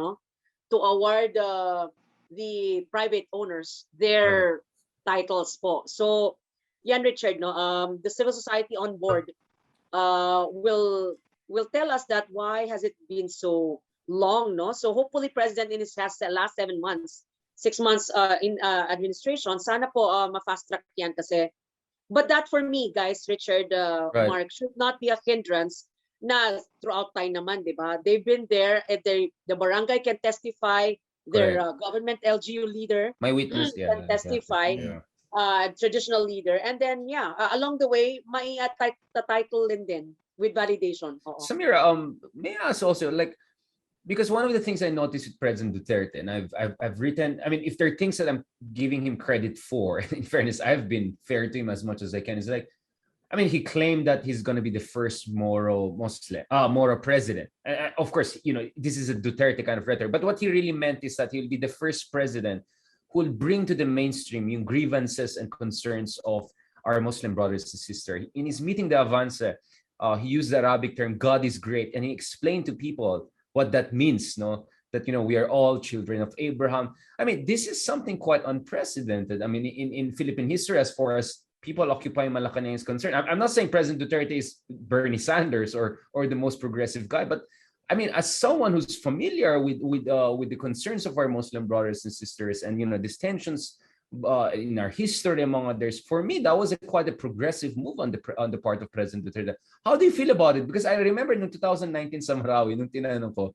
the private owners their titles po. So yan, Richard, the civil society on board will tell us that why has it been so long, no? So hopefully President in his last 7 months, 6 months in administration, sana po ma-fast track yan kasi. But that for me, guys, Richard, Mark, should not be a hindrance na throughout time naman, di ba? They've been there, and the barangay can testify, their government LGU leader my witness can testify, traditional leader, and then along the way, may title din. with validation. Samira, may I ask also, like, because one of the things I noticed with President Duterte, and I've written, I mean, if there are things that I'm giving him credit for, in fairness, I've been fair to him as much as I can. Is like, I mean, he claimed that he's going to be the first Moro president. Of course, this is a Duterte kind of rhetoric, but what he really meant is that he'll be the first president who will bring to the mainstream yung grievances and concerns of our Muslim brothers and sisters. In his meeting de Avance, he used the Arabic term, God is great, and he explained to people what that means, no? That, we are all children of Abraham. I mean, this is something quite unprecedented. I mean, in Philippine history, as far as people occupying Malacanang is concerned. I'm not saying President Duterte is Bernie Sanders or the most progressive guy, but I mean, as someone who's familiar with the concerns of our Muslim brothers and sisters, and these tensions in our history, among others, for me that was quite a progressive move on the part of President Duterte. How do you feel about it? Because I remember in 2019 sa Marawi, nung tinanong ko,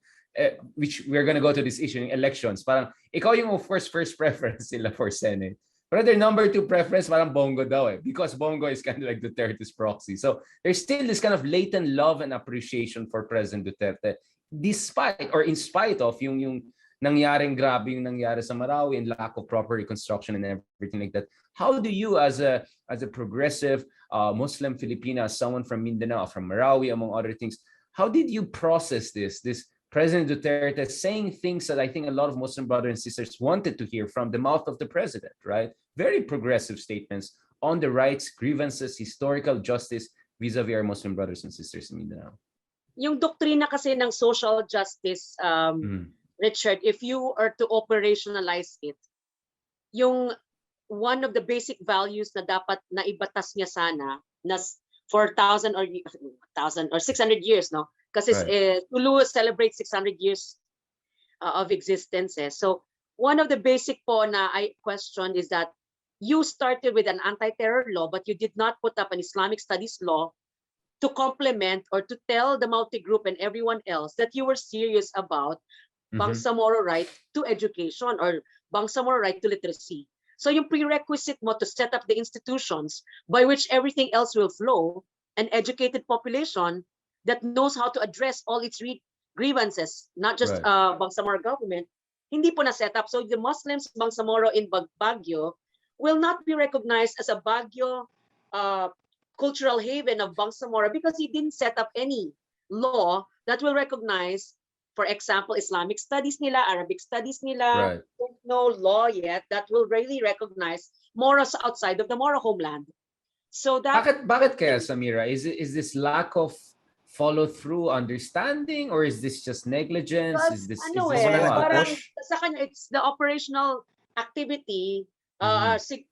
which we're gonna go to this issue in elections. Parang ikaw yung of course first preference sila for Senate. But their number 2 preference, parang Bongo daw because Bongo is kind of like Duterte's proxy. So there's still this kind of latent love and appreciation for President Duterte, despite or in spite of yung nangyaring grabe yung nangyari sa Marawi and lack of proper reconstruction and everything like that. How do you, as a progressive Muslim Filipina, someone from Mindanao, from Marawi, among other things, how did you process this President Duterte saying things that I think a lot of Muslim brothers and sisters wanted to hear from the mouth of the president, right? Very progressive statements on the rights, grievances, historical justice vis-a-vis our Muslim brothers and sisters in Mindanao. Yung doktrina kasi ng social justice, Richard, if you are to operationalize it, yung one of the basic values na dapat naibatas niya sana na for 1,000 or 600 years, no? Kasi Tulu celebrates 600 years of existence. So one of the basic po na I question is that you started with an anti-terror law, but you did not put up an Islamic studies law to complement or to tell the multi-group and everyone else that you were serious about Bangsamoro right to education or Bangsamoro right to literacy. So yung prerequisite mo to set up the institutions by which everything else will flow, an educated population that knows how to address all its grievances, not just Bangsamoro government, hindi po na set up. So the Muslims Bangsamoro in Baguio will not be recognized as a Baguio cultural haven of Bangsamoro because he didn't set up any law that will recognize, for example, Islamic studies nila, Arabic studies nila. There's no law yet that will really recognize Moros outside of the Moro homeland. So that bakit kaya, Samira? Is this lack of follow through, understanding, or is this just negligence? Is this parang sa kanya it's the operational activity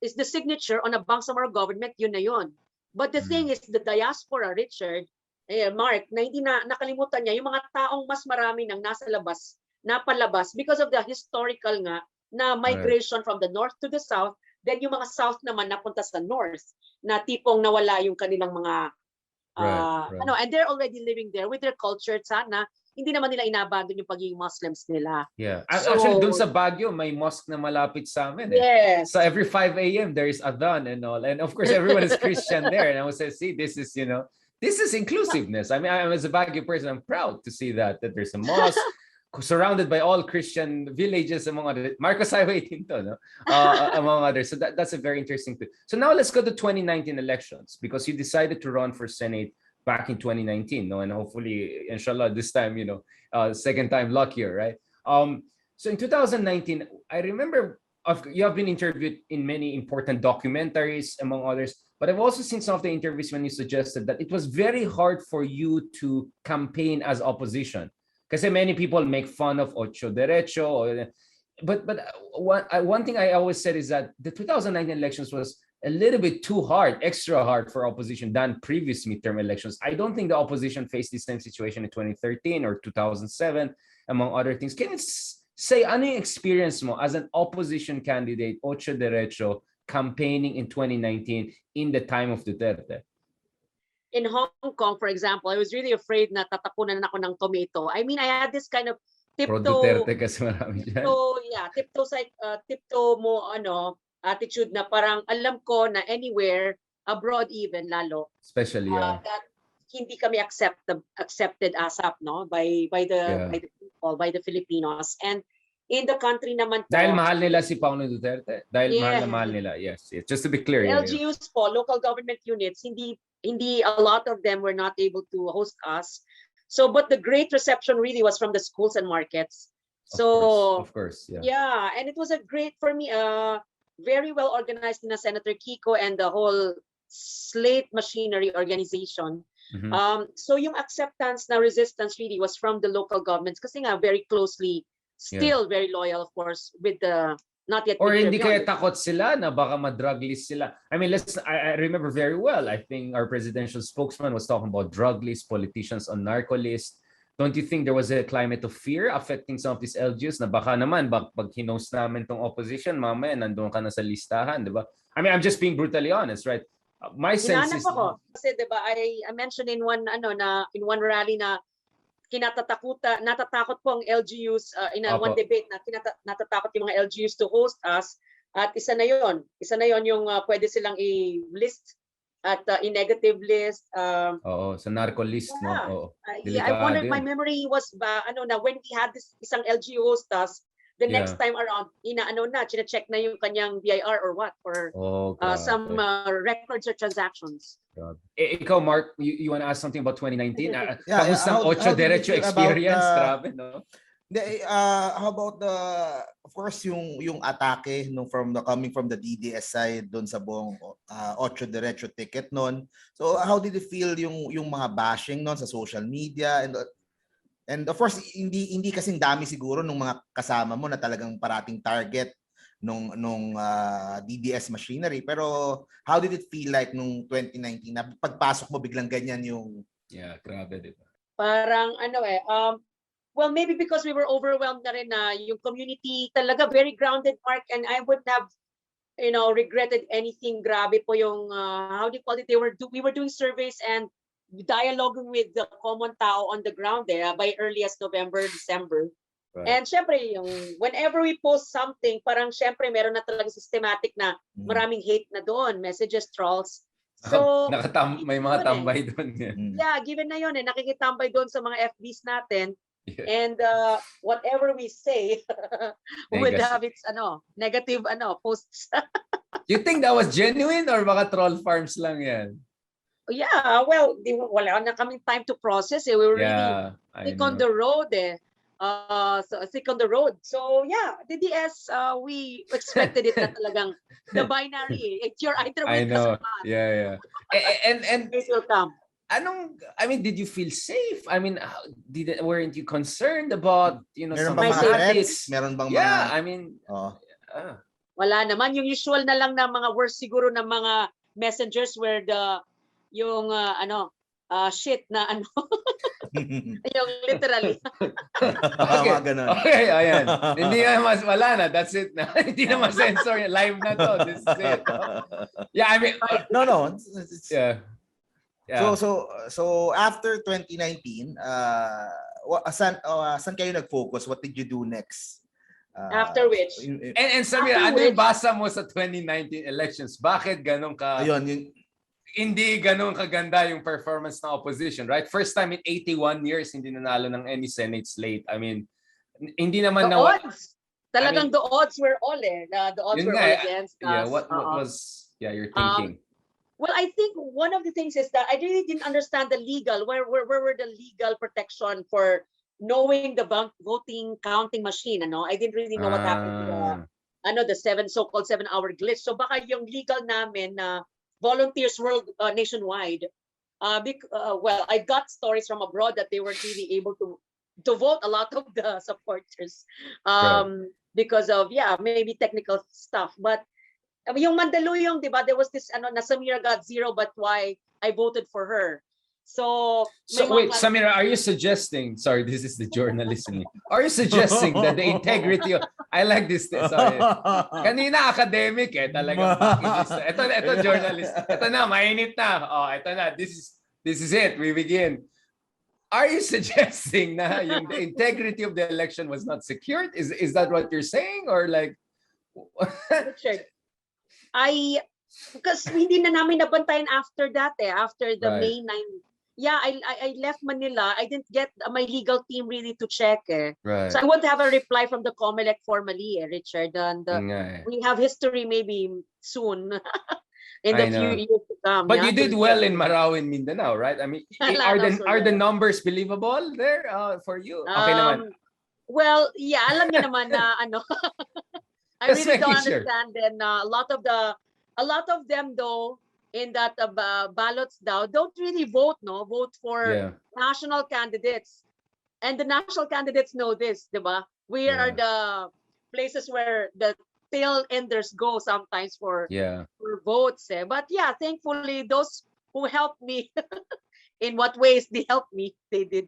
is the signature on a Bangsamoro government, yun na yun. But the thing is, the diaspora, Richard, Mark, na hindi na nakalimutan niya, yung mga taong mas marami nang nasa labas, napalabas because of the historical nga na migration from the north to the south, then yung mga south naman napunta sa north, na tipong nawala yung kanilang mga and they're already living there with their culture. Sana hindi naman nila inabandon yung pagiging Muslims nila. Yeah. So, actually, dun sa Baguio, may mosque na malapit sa amin. Yes. So every 5 a.m. there is adhan and all. And of course, everyone is Christian there. And I would say, see, this is, this is inclusiveness. I mean, as a Baguio person, I'm proud to see that there's a mosque surrounded by all Christian villages, among other Marcos Highway dito, no? Among others. So that's a very interesting thing. So now let's go to 2019 elections, because you decided to run for Senate back in 2019, no? And hopefully, inshallah, this time, second time luckier, right? So in 2019, I remember you have been interviewed in many important documentaries, among others, but I've also seen some of the interviews when you suggested that it was very hard for you to campaign as opposition. Because many people make fun of Ocho Derecho, but one thing I always said is that the 2019 elections was a little bit too hard, extra hard for opposition than previous midterm elections. I don't think the opposition faced the same situation in 2013 or 2007, among other things. Can you say any experience mo as an opposition candidate, Ocho Derecho, campaigning in 2019 in the time of Duterte? In Hong Kong, for example, I was really afraid na tatapunan ako ng tomato. I mean, I had this kind of tiptoe mo attitude na parang alam ko na anywhere abroad, even lalo especially that hindi kami accepted ASAP, no, by the people, by the Filipinos. And in the country naman po, dahil mahal nila si Pangulong Duterte. Dahil Yeah. mahal nila. Yes. Just to be clear. LGUs po, local government units, hindi a lot of them were not able to host us. So, but the great reception really was from the schools and markets. So, of course, yeah. Yeah, and it was a great, for me, very well organized na Senator Kiko and the whole Slate Machinery organization. So yung acceptance na resistance really was from the local governments kasi nga very closely, still very loyal, of course, with the not yet. Or hindi kaya takot sila na baka ma-drug list sila. I mean, I remember very well, I think our presidential spokesman was talking about drug list, politicians on narco list. Don't you think there was a climate of fear affecting some of these LGUs na baka naman pag hinost namin tong opposition, mamaya nandun ka na sa listahan, di ba? I mean, I'm just being brutally honest, right? My sense is kasi 'di ba, I mentioned in one rally na natatakot po ang LGUs in one debate na natatakot yung mga LGUs to host us, at isa na yon yung pwede silang i-list at i-negative list. Sa narco list, no? I wonder, my memory was na when we had this isang LGU host us, the next time around, chine-check na yung kanyang BIR or what, or some records or transactions. Ikaw, Mark, you want to ask something about 2019? Kamusta ang Ocho Derecho experience? Grabe, no? How about of course, yung atake coming from the DDS side doon sa buong Ocho Derecho ticket noon. So how did you feel yung mga bashing noon sa social media, and of course hindi kasing dami siguro nung mga kasama mo na talagang parating target nung DDS machinery, pero how did it feel like nung 2019 na pagpasok mo biglang ganyan yung grabe, di ba? Parang well, maybe because we were overwhelmed na rin na yung community talaga very grounded, Mark, and I wouldn't have regretted anything. Grabe po yung how do you call it, we were doing surveys and dialoguing with the common tao on the ground there by early as November, December. Right. And syempre, whenever we post something, parang syempre meron na talaga systematic na maraming hate na doon, messages, trolls. So, may mga tambay doon. Yeah, given na yun nakikitambay doon sa mga FBs natin. Yeah. And whatever we say would have its negative posts. You think that was genuine or baka troll farms lang yan? Yeah, well, wala na kaming time to process. We were really sick on the road. Sick on the road. So yeah, DDS, we expected it na talagang the binary. It's your either way. I know. Yeah. And it will come. Did you feel safe? I mean, weren't you concerned about some threats? Meron bang mga? Wala naman, yung usual na lang na mga worst siguro na mga messengers where yung shit na yung literally. Okay, ayan. Hindi na mas wala na, that's it na. Hindi na ma-censor, live na to. This is it. Yeah, I mean no. So after 2019, saan kayo nag-focus? What did you do next? After which? And Samira, ano yung basa mo sa 2019 elections? Bakit ganun ka? Ayun, hindi ganun kaganda yung performance ng opposition, right? First time in 81 years hindi nanalo ng any Senate slate. I mean, hindi naman the odds. Talagang the odds were all the odds were all against us. Yeah, what was your thinking? Well, I think one of the things is that I really didn't understand the legal, where were the legal protection for knowing the voting counting machine. I didn't really know what happened to the so-called 7-hour glitch. So baka yung legal namin na volunteers nationwide. Well, I got stories from abroad that they weren't really able to vote, a lot of the supporters because of maybe technical stuff. But yung Mandaluyong, di ba, there was this na Samira got 0, but why I voted for her. So wait, Samira, are you suggesting, sorry, this is the journalist in me. Are you suggesting that the integrity of, I like this, sorry. Kanina academic talagang ito journalist. Ito na, mainit na. Ito na, this is it, we begin. Are you suggesting na the integrity of the election was not secured? Is that what you're saying, or like because hindi na namin nabantayan after that after the May 9 yeah, I left Manila. I didn't get my legal team really to check. Right. So I won't have a reply from the COMELEC formally, Richard. And we have history maybe soon in the few years to come. But you did well in Marawi, Mindanao, right? I mean, are the numbers believable there for you? Okay naman. Well, yeah, alam niyo naman na ano. I really don't understand. And a lot of them though in that ballots now don't really vote for national candidates, and the national candidates know this, diba? We are the places where the tail enders go sometimes for votes. But yeah, thankfully those who helped me in what ways they helped me, they did.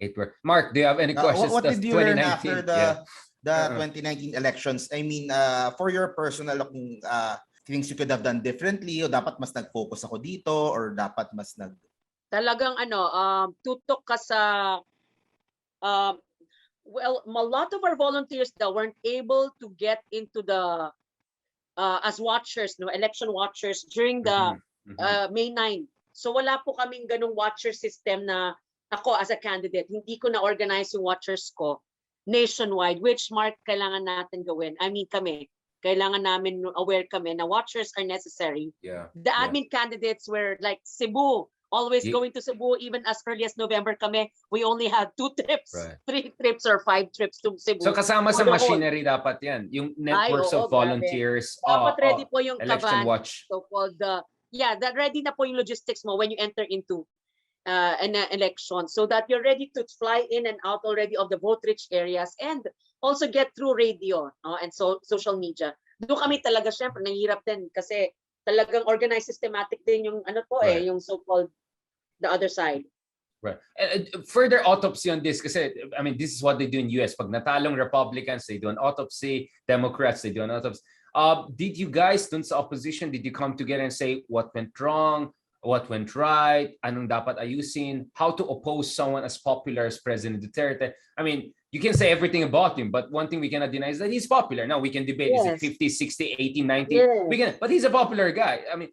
It worked. Mark, do you have any questions? What did you learn after the 2019 elections? I mean, for your personal things you could have done differently, o dapat mas nag-focus ako dito, or dapat mas talagang tutok ka sa well, a lot of our volunteers that weren't able to get into the as watchers, election watchers during the May 9. So wala po kaming ganung watcher system na ako as a candidate, hindi ko na-organize yung watchers ko nationwide, which Mark kailangan natin gawin. I mean kailangan namin aware kami na watchers are necessary. The admin candidates were like Cebu, always going to Cebu, even as early as November kami. We only had 2 trips, 3 trips or 5 trips to Cebu. So kasama sa machinery dapat yan, yung networks of volunteers. Dapat ready po yung election watch. So-called that ready na po yung logistics mo when you enter into an election, so that you're ready to fly in and out already of the vote-rich areas and also get through radio and social media. Doon kami talaga syempre nahihirap din kasi talagang organized, systematic din yung yung so-called the other side. Right. Further autopsy on this kasi I mean this is what they do in US. Pag natalong Republicans, they do an autopsy. Democrats, they do an autopsy. Did you guys dun sa opposition, did you come together and say what went wrong? What went right, anong dapat ayusin, how to oppose someone as popular as President Duterte? I mean, you can say everything about him, but one thing we cannot deny is that he's popular. Now we can debate, is it 50, 60, 80, 90? We can, but he's a popular guy. I mean,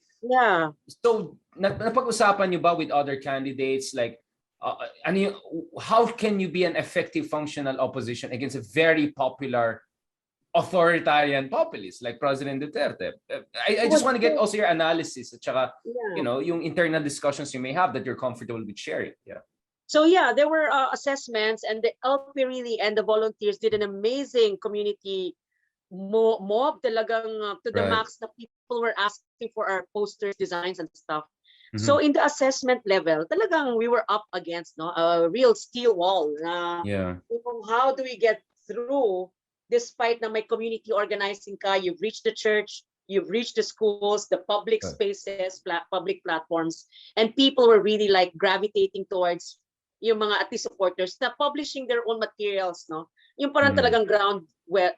so napag-usapan niyo ba with other candidates, like, how can you be an effective functional opposition against a very popular authoritarian populist like President Duterte? I just want to get also your analysis at saka, yung internal discussions you may have that you're comfortable with sharing. So there were assessments, and the LP really and the volunteers did an amazing community mob talagang to the max na people were asking for our posters, designs and stuff. So in the assessment level, talagang we were up against a real steel wall. How do we get through? Despite na may community organizing ka, you've reached the church, you've reached the schools, the public spaces, public platforms, and people were really like gravitating towards yung mga ATI supporters na publishing their own materials, yung parang talagang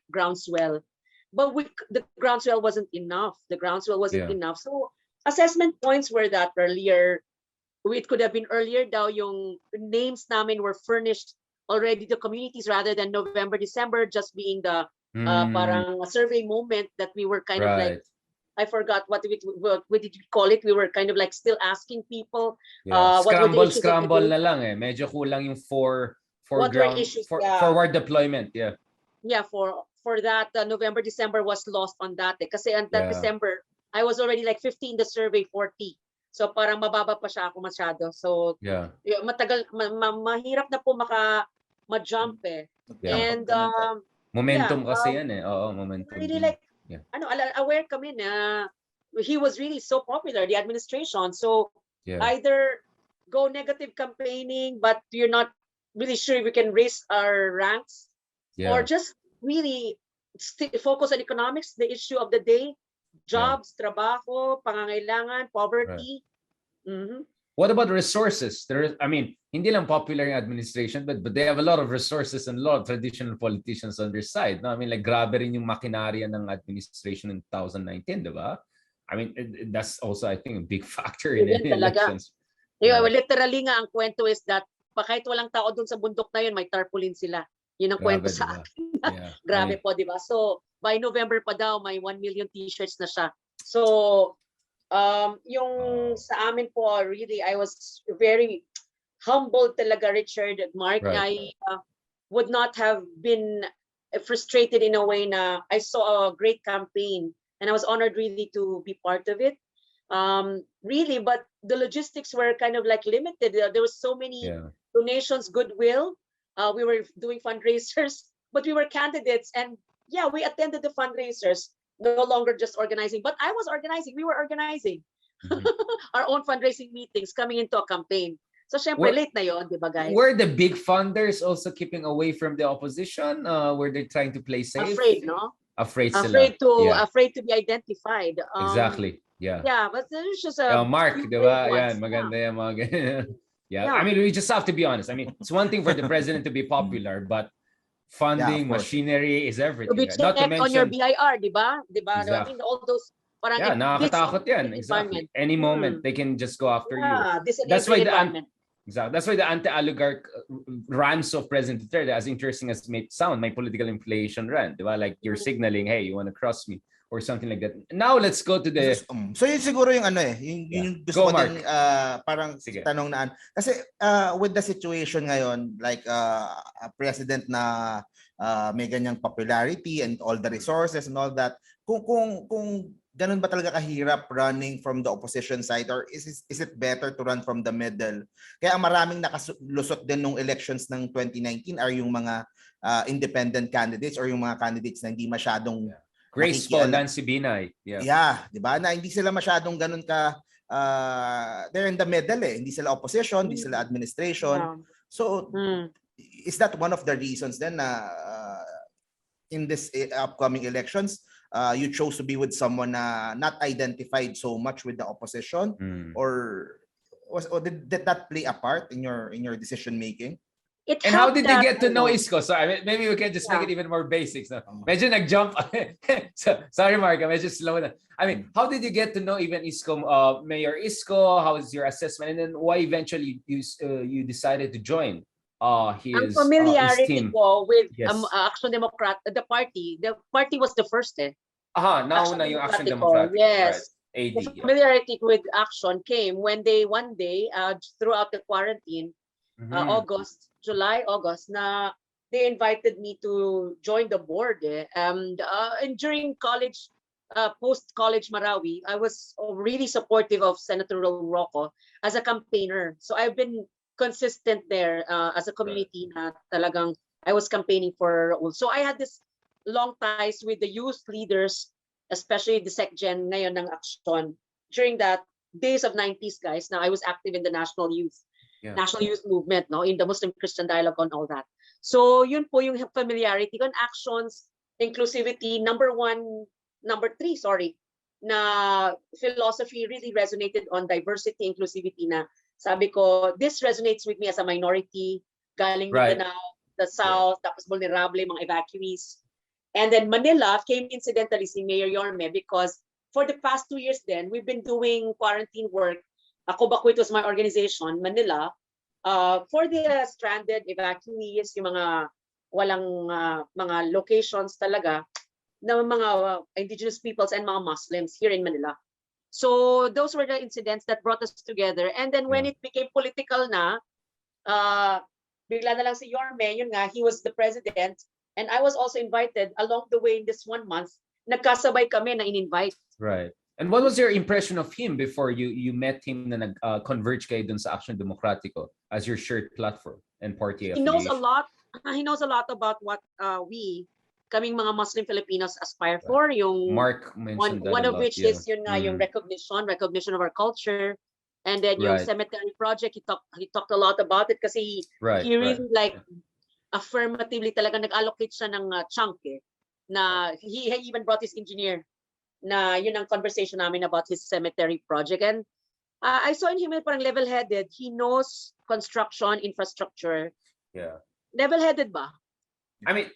groundswell. But the groundswell wasn't enough. So assessment points were that earlier, it could have been earlier daw yung names namin were furnished already to communities rather than November, December just being the parang a survey moment that we were kind of like, I forgot what did you call it? We were kind of like still asking people. Scramble na lang eh. Medyo kulang yung for forward deployment. For that November, December was lost on that. Kasi on that December, I was already like 50 in the survey, 40. So parang mababa pa siya ako masyado. So matagal, mahirap na po ma-jump eh. And momentum kasi yan eh. Oo, momentum. Really like aware kami na he was really so popular, the administration. So either go negative campaigning but you're not really sure if we can raise our ranks, or just really focus on economics, the issue of the day, jobs, trabaho, pangangailangan, poverty. What about resources? I mean, hindi lang popular yung administration, but they have a lot of resources and a lot of traditional politicians on their side. No? I mean, like grabe rin yung makinarya ng administration in 2019, di ba? I mean, that's also, I think, a big factor in any elections. Literally nga, ang kwento is that kahit walang tao dun sa bundok na yun, may tarpaulin sila. Yun ang kwento sa akin. Grabe po, di ba? So, by November pa daw, may 1 million t-shirts na siya. So, yung sa amin po, really, I was very, humbled talaga, Richard, Mark. Right. I would not have been frustrated in a way na I saw a great campaign and I was honored really to be part of it. Really, but the logistics were kind of like limited. There was so many donations, goodwill. We were doing fundraisers, but we were candidates, and yeah, we attended the fundraisers, no longer just organizing. But I was organizing. We were organizing our own fundraising meetings, coming into a campaign. So syempre late na yon, di ba guys? Were the big funders also keeping away from the opposition? Were they trying to play safe? Afraid, no? Afraid to be identified. Exactly. Yeah. Yeah, but there's just a Mark, di ba? Yan, maganda yung mga ganyan. Yeah. I mean, we just have to be honest. I mean, it's one thing for the president to be popular, but funding, machinery is everything. To be checked on your BIR, di ba? Di ba? Exactly. I mean, all those parang nakakatakot yan. Exactly. Any moment, they can just go after you. That's why That's why the anti-oligarch rants of President Duterte, as interesting as it may sound, my political inflation rant, diba? Like you're signaling, hey, you want to cross me or something like that. Now let's go to the. So yun siguro yung yung gusto ko din parang tanong na kasi with the situation ngayon, like a president na may ganyang popularity and all the resources and all that, kung ganun ba talaga kahirap running from the opposition side, or is it better to run from the middle? Kaya ang maraming nakalusot din nung elections ng 2019 are yung mga independent candidates or yung mga candidates na hindi masyadong Grace po, Nancy Binay. Yeah, di ba? Na hindi sila masyadong ganun ka they're in the middle eh. Hindi sila opposition, hindi sila administration. So is that one of the reasons then na in this upcoming elections you chose to be with someone not identified so much with the opposition, or did that play a part in your decision making? And how did they get to know Isko? So maybe we can just make it even more basics. No? Medyo nag-jump. Sorry, Mark. Medyo slow na. I mean, how did you get to know even Isko, Mayor Isko? How was your assessment? And then why eventually you decided to join his familiarity team? Ko with Action Democrat, the party. The party was the first Nauna yung Action Democratic. Yes. Right. The familiarity with Action came when they one day throughout the quarantine, July, August, na they invited me to join the board. And during college, post-college Marawi, I was really supportive of Senator Rocco as a campaigner. So I've been consistent there as a community na talagang I was campaigning for. So I had this long ties with the youth leaders, especially the SecGen ngayon ng Action. During that days of 90s, guys, now I was active in the national youth movement, no, in the Muslim Christian dialogue and all that. So yun po yung familiarity con Actions, inclusivity, number 3, na philosophy really resonated on diversity, inclusivity na sabi ko, this resonates with me as a minority, galing Mindanao, the South, tapos vulnerable, mga evacuees. And then Manila came incidentally si Mayor Yorme because for the past 2 years then, we've been doing quarantine work. Ako Bakwit was my organization, Manila, for the stranded evacuees, yung mga walang mga locations talaga na mga indigenous peoples and mga Muslims here in Manila. So those were the incidents that brought us together. And then when it became political na, bigla na lang si Yorme, yun nga, he was the president. And I was also invited along the way in this 1 month. Nagkasabay kami na in-invite. Right. And what was your impression of him before you met him na nag-converge kayo dun sa Action Democratico as your shared platform and party affiliation? He knows a lot about what we, kaming mga Muslim Filipinos aspire for. Yung Mark mentioned that one of which is yun nga, yung recognition of our culture. And then yung cemetery project, he talked a lot about it kasi he really like affirmatively talaga nag-allocate siya ng chunk na he even brought his engineer na yun ang conversation namin about his cemetery project. And I saw in him parang level-headed. He knows construction, infrastructure. Yeah. Level-headed ba? I mean,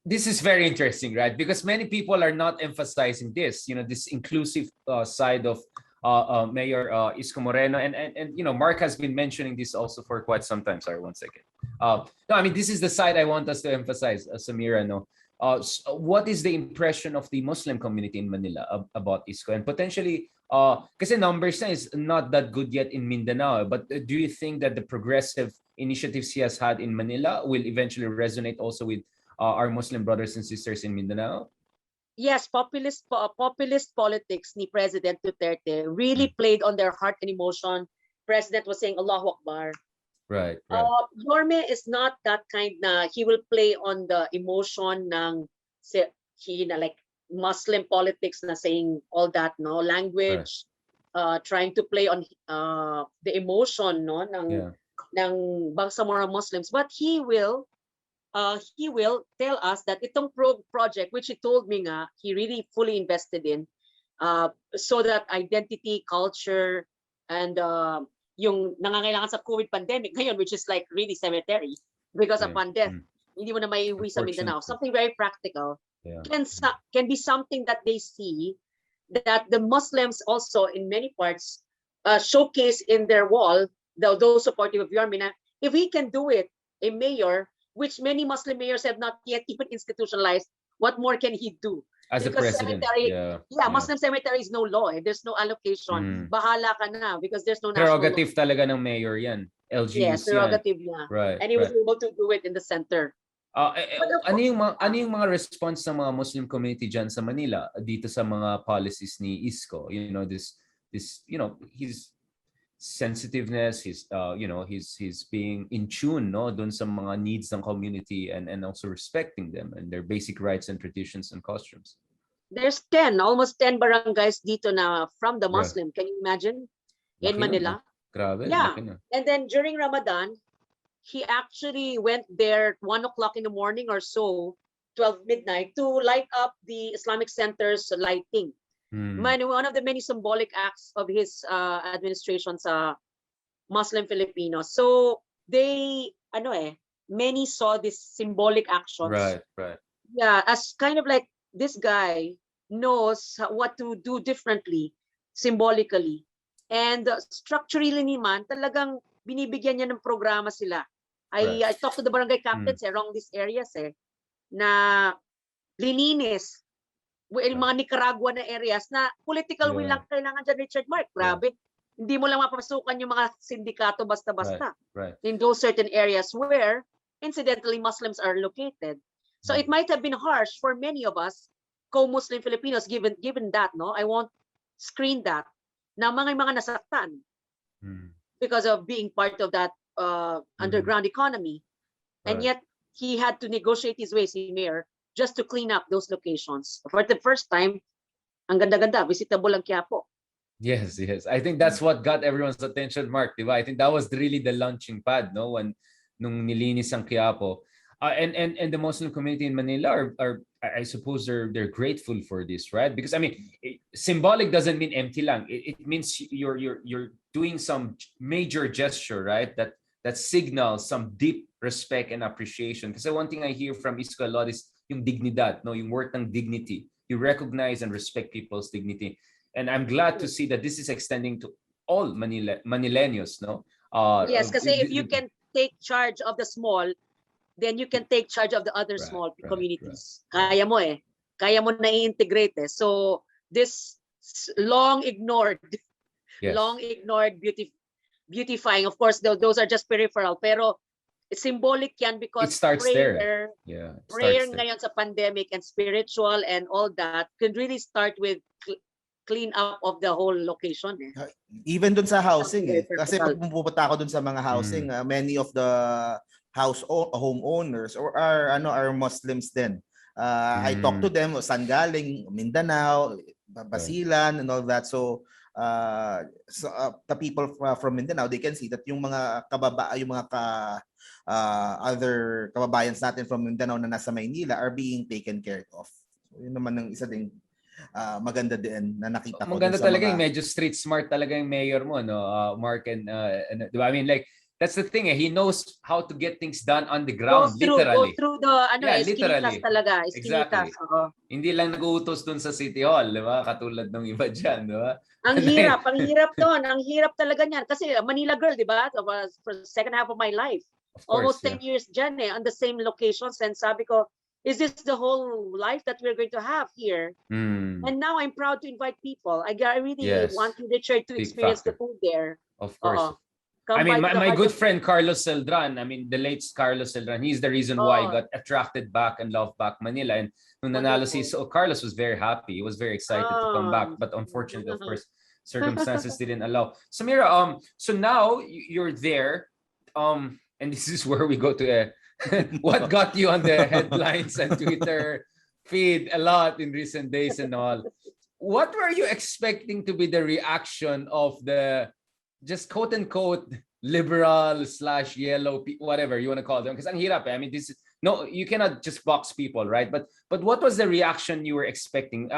this is very interesting, right? Because many people are not emphasizing this, this inclusive side of Mayor Isko Moreno, and Mark has been mentioning this also for quite some time. Sorry, 1 second. No, I mean, this is the side I want us to emphasize, Samira. No, what is the impression of the Muslim community in Manila about Isko, and potentially Kasi numbers na is not that good yet in Mindanao. But do you think that the progressive initiatives he has had in Manila will eventually resonate also with our Muslim brothers and sisters in Mindanao? Yes, populist politics ni President Duterte really played on their heart and emotion. President was saying Allahu Akbar. Right. Yorme is not that kind na he will play on the emotion ng like Muslim politics na saying all that, no language, trying to play on the emotion, no, ng Bangsamoro Muslims, but he will tell us that itong project, which he told me nga, he really fully invested in, so that identity, culture, and yung nangangailangan sa COVID pandemic ngayon, which is like really cemetery because upon death, hindi mo na maiuwi sa Mindanao. Something very practical can be something that they see that the Muslims also in many parts showcase in their wall, those supportive of Yorme. If he can do it, a mayor, which many Muslim mayors have not yet even institutionalized, what more can he do? As because a president, Muslim cemetery is no law. There's no allocation. Bahala ka na because there's no national prerogative law. Talaga ng mayor yan. LGUs yes, prerogative yan. Right. And he was able to do it in the center. Ano yung mga response ng mga Muslim community dyan sa Manila dito sa mga policies ni Isko? You know, this his sensitiveness, his being in tune, no, dun sa mga needs ng community and also respecting them and their basic rights and traditions and customs. There's almost 10 barangays dito na from the Muslim. Can you imagine? In Manila. Grabe. Yeah. And then during Ramadan, he actually went there 1 o'clock in the morning or so, 12 midnight, to light up the Islamic center's lighting. One of the many symbolic acts of his administration sa Muslim Filipinos. So they, many saw this symbolic actions. Right. Yeah, as kind of like this guy knows what to do differently, symbolically. And structurally naman, talagang binibigyan niya ng programa sila. I talked to the barangay captains around these areas na lilinis. Mga Nicaragua na areas na political will lang kailangan dyan, Richard Mark. Grabe. Hindi mo lang mapapasukan yung mga sindikato basta-basta. Right. In those certain areas where, incidentally, Muslims are located. So it might have been harsh for many of us, co-Muslim Filipinos, given that, no? I won't screen that, na mga nasaktan because of being part of that underground economy. And yet, he had to negotiate his way, si Mayor, just to clean up those locations. For the first time, ang ganda-ganda, visitable ang Quiapo. Yes. I think that's what got everyone's attention, Mark, diba? I think that was really the launching pad, no? Nung nilinis ang Quiapo. And the Muslim community in Manila are I suppose they're grateful for this, right? Because I mean, symbolic doesn't mean empty lang. It means you're doing some major gesture, right? That signals some deep respect and appreciation. Because one thing I hear from Isko a lot is yung dignidad, no, yung worth ng dignity. You recognize and respect people's dignity, and I'm glad to see that this is extending to all Manileños, no? Yes, kasi if you can take charge of the small, then you can take charge of the other small communities. Kaya mo na-integrate So this long ignored beautifying, of course, those are just peripheral, pero it's symbolic yan because it starts prayer, there. Prayer ngayon sa pandemic and spiritual and all that could really start with clean up of the whole location. Even dun sa housing kasi pag pupunta ako dun sa mga housing, many of the homeowners are Muslims din. I talk to them, saan galing, Mindanao, Basilan, and all that. So the people from Mindanao, they can see that yung mga other kababayans natin from Mindanao na nasa Maynila are being taken care of. So yun naman ang isa ding maganda din na nakita ko. Maganda talaga yung medyo street smart talaga yung mayor mo, no, Mark, and I mean, like, that's the thing, he knows how to get things done on the ground, literally. Go through the literally. Talaga, exactly. Hindi lang nag-uutos dun sa City Hall, di ba? Katulad ng iba dyan, di ba? Ang hirap doon. Ang hirap talaga niyan. Kasi Manila girl, di ba? For the second half of my life. Almost 10 years dyan on the same locations. And sabi ko, is this the whole life that we're going to have here? And now I'm proud to invite people. I really want you, Richard, to experience the food there. Of course. I mean, my good friend Carlos Celdran, I mean, the late Carlos Celdran, he's the reason why I got attracted back and loved back Manila. And nung nanalo so Carlos was very happy. He was very excited to come back. But unfortunately, of course, circumstances didn't allow. Samira, so now you're there. And this is where we go to what got you on the headlines and Twitter feed a lot in recent days and all. What were you expecting to be the reaction of the just quote unquote liberal / yellow, whatever you want to call them? Because ang hirap, I mean, this is no, you cannot just box people, right? But what was the reaction you were expecting?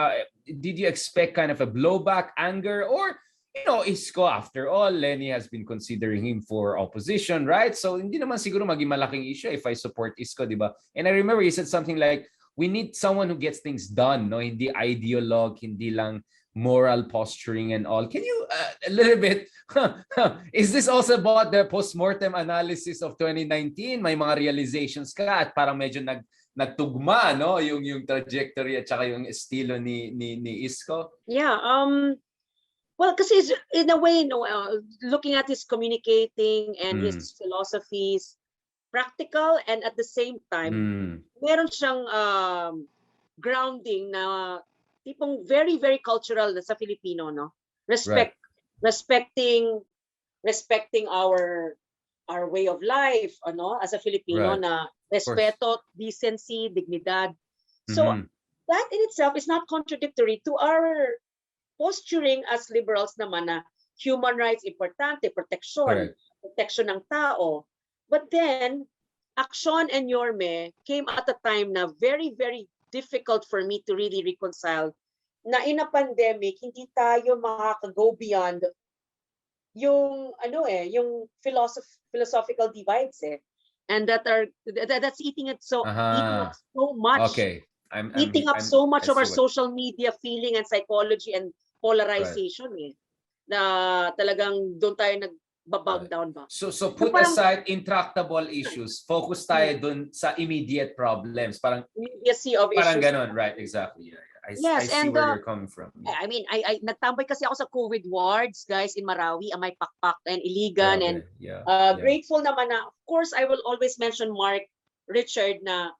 Did you expect kind of a blowback, anger, or Isko, after all, Lenny has been considering him for opposition, right? So hindi naman siguro maging malaking issue if I support Isko, di ba? And I remember you said something like, we need someone who gets things done, no? Hindi ideologue, hindi lang moral posturing and all. Can you a little bit, is this also about the post-mortem analysis of 2019? May mga realizations ka at parang medyo nagtugma, no? Yung trajectory at saka yung estilo ni Isko? Yeah, well, kasi in a way, looking at his communicating and his philosophies, practical, and at the same time, meron siyang grounding na tipong very, very cultural sa Filipino, no? Respecting our way of life, as a Filipino, na respeto, decency, dignidad. So that in itself is not contradictory to our posturing as liberals naman na human rights importante, protection ng tao. But then, Aksyon and Yorme came at a time na very, very difficult for me to really reconcile na in a pandemic, hindi tayo makaka-go beyond yung, yung philosophical divides and that's eating up so much. Okay. Eating up so much of our social media feeling and psychology and polarization na talagang doon tayo nagbabag down ba. So put aside intractable issues, focus tayo dun sa immediate problems. Parang immediacy of parang issues. Ganon, right? Exactly. Yeah. I see where you're coming from. I mean, I nagtambay kasi ako sa COVID wards, guys, in Marawi, Amay Pakpak and Iligan, and grateful naman na, of course, I will always mention Mark Richard na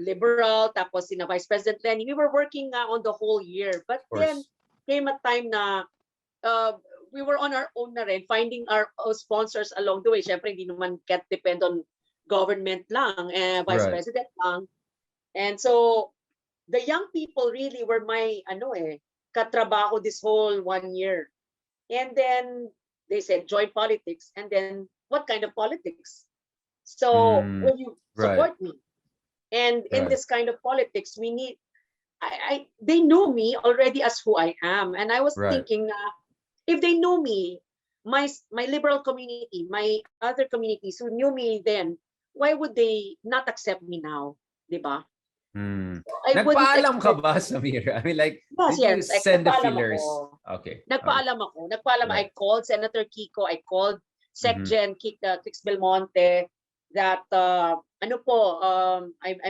liberal, tapos sina Vice President Lenny. We were working on the whole year, but then came a time na we were on our own na rin, finding our sponsors along the way. Siyempre, hindi naman can't depend on government lang, Vice President lang. And so, the young people really were my, katrabaho this whole 1 year. And then, they said, join politics. And then, what kind of politics? So, will you support me? And in this kind of politics, we need, they know me already as who I am. And I was thinking, if they know me, my liberal community, my other communities who knew me then, why would they not accept me now? Diba? Nagpaalam ka ba, Samira? I mean, like, did you send the feelers? Okay. Nagpaalam ako. I called Senator Kiko. I called SecGen Kix Belmonte that, I'm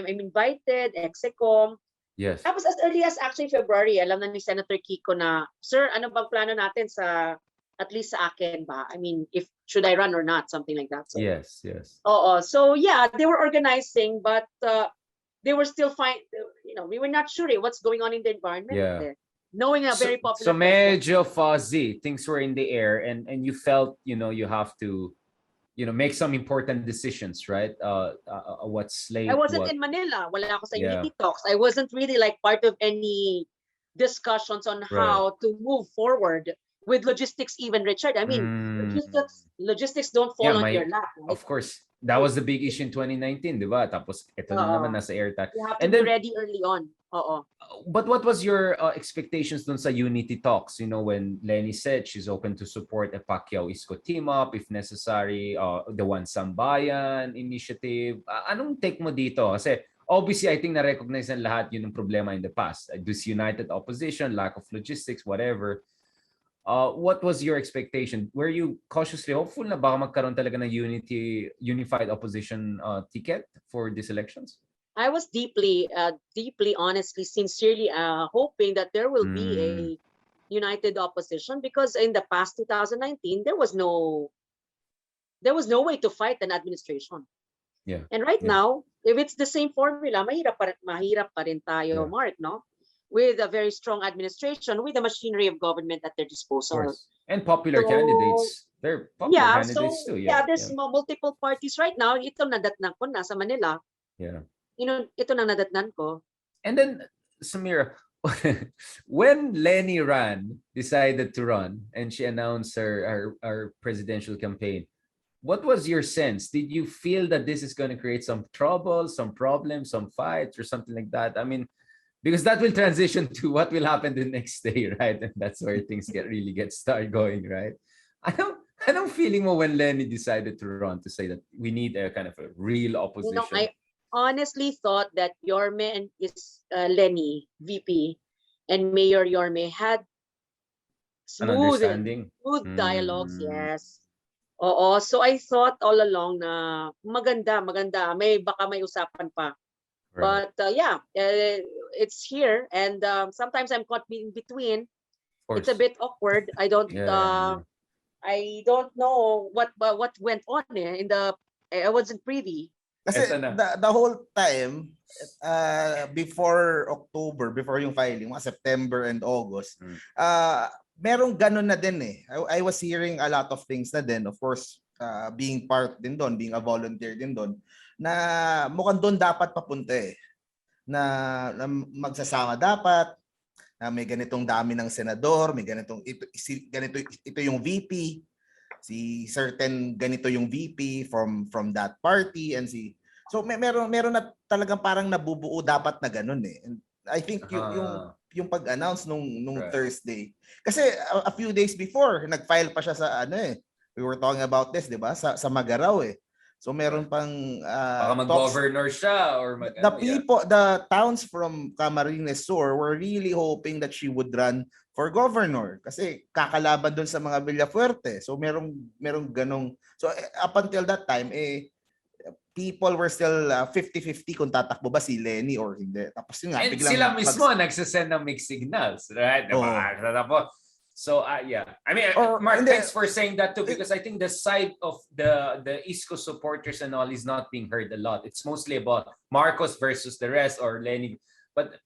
invited, Execom. Yes. Tapos as early as actually February, alam na ni Senator Kiko na, sir, ano bang plano natin sa, at least sa akin ba? I mean, should I run or not? Something like that. So, yes. So yeah, they were organizing, but they were still fine. We were not sure what's going on in the environment. Yeah. Knowing a very popular. So medyo fuzzy, things were in the air, and you felt, you have to, make some important decisions, right? What slate? I wasn't in Manila. Wala ako sa Unity Talks. I wasn't really like part of any discussions on how to move forward with logistics. Even Richard, I mean, logistics don't fall on your lap. Right? Of course. That was the big issue in 2019, di ba? Tapos ito na naman nasa airtime. You have to be ready early on. But what was your expectations dun sa Unity Talks? When Lenny said she's open to support a Pacquiao-Isko team up if necessary, the One Sambayan initiative. Anong take mo dito? Kasi obviously, I think na-recognize ng lahat yun ang problema in the past. Disunited opposition, lack of logistics, whatever. What was your expectation? Were you cautiously hopeful na baka magkaroon talaga ng unified opposition ticket for these elections? I was deeply, honestly, sincerely hoping that there will be a united opposition, because in the past 2019 there was no way to fight an administration. Yeah. And right now, if it's the same formula, mahirap pa rin tayo, Mark, no? With a very strong administration, with the machinery of government at their disposal. And popular candidates. They're popular candidates too. There's multiple parties right now. Ito nadatnan ko na sa Manila. Yeah. Ito na nadatnan ko. And then, Samira, when Lenny decided to run, and she announced her presidential campaign, what was your sense? Did you feel that this is going to create some trouble, some problems, some fights, or something like that? I mean, because that will transition to what will happen the next day, right? And that's where things really get started going, right? I don't feeling mo when Lenny decided to run, to say that we need a kind of a real opposition. I honestly thought that Yorme and Lenny, VP, and Mayor Yorme had smooth dialogues, yes. Oo, so I thought all along na maganda, baka may usapan pa. Right. But it's here, and sometimes I'm caught in between. It's a bit awkward. I don't I don't know what went on in the I wasn't privy. Kasi the whole time before October, before yung filing, September and August, merong ganun na din eh. I was hearing a lot of things na din, of course, being part din doon, being a volunteer din doon, na mukhang doon dapat papunta eh. Na magsasama dapat, na may ganitong dami ng senador, may ganito yung VP, si certain ganito yung VP from that party, and so meron na talagang parang nabubuo dapat na ganun eh. And I think yung pag-announce nung Thursday. Kasi a few days before, nag-file pa siya sa we were talking about this, 'di ba? Sa Magaraw eh. So meron pang baka mag-governor siya or the towns from Camarines Sur were really hoping that she would run for governor kasi kakalaban doon sa mga Villafuerte. So merong ganong, so up until that time people were still 50-50 kung tatakbo ba si Lenny or hindi. Tapos yun nga, and sila mismo nagsasend ng mixed signals, right? So I mean, Mark, thanks for saying that too, because I think the side of the Isko supporters and all is not being heard a lot. It's mostly about Marcos versus the rest, or Lenny. But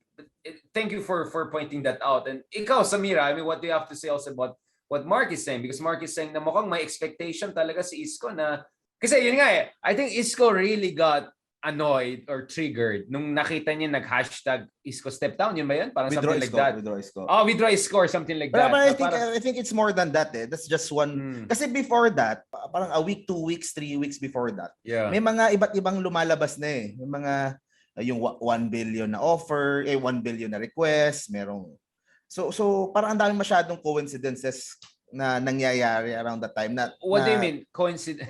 thank you for pointing that out. And ikaw, Samira, I mean, what do you have to say also about what Mark is saying? Because Mark is saying na mukhang may expectation talaga si Isko na, kasi yun nga eh, I think Isko really got annoyed or triggered nung nakita niya nag-hashtag Isko step down. Yun ba yun? Parang withdraw something Isko, like that. Withdraw Isko. Oh, withdraw Isko or something like that. But I think it's more than that eh. That's just one. Kasi before that, parang a week, 2 weeks, 3 weeks before that, may mga iba't ibang lumalabas na eh. May mga yung 1 billion na offer, 1 billion na request, merong. So parang ang dami masyadong coincidences na nangyayari around that time. What do you mean? Coincidence?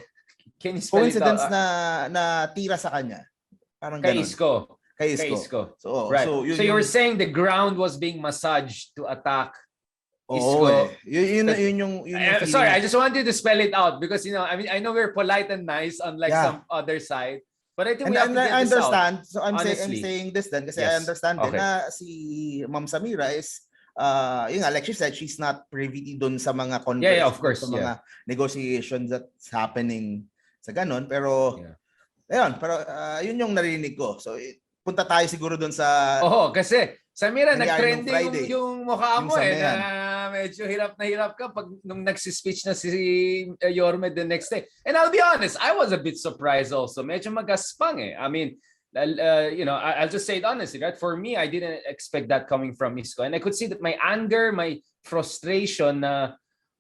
Can you spell coincidence it out? na tira sa kanya. Parang Kay Isko. Kay Isko. So, right. So you were saying the ground was being massaged to attack Isko. Yun yung sorry, I just wanted to spell it out because, you know, I mean, I know we're polite and nice unlike some other side. But I think we have to get I understand. This So out, I'm saying this then kasi I understand din na si Ma'am Samira is yun nga, like she said, she's not privy doon sa mga conversations, of course, sa mga negotiations that's happening sa ganon. Pero ayun, yun yung narinig ko. So punta tayo siguro doon sa kasi Samira, nag-trending yung mukha mo na medyo hirap na hirap ka pag nung nagsi-speech na si Yorme the next day. And I'll be honest, I was a bit surprised also. Medyo magaspang eh. I mean, you know, I'll just say it honestly, right? For me, I didn't expect that coming from Isko. And I could see that my anger, my frustration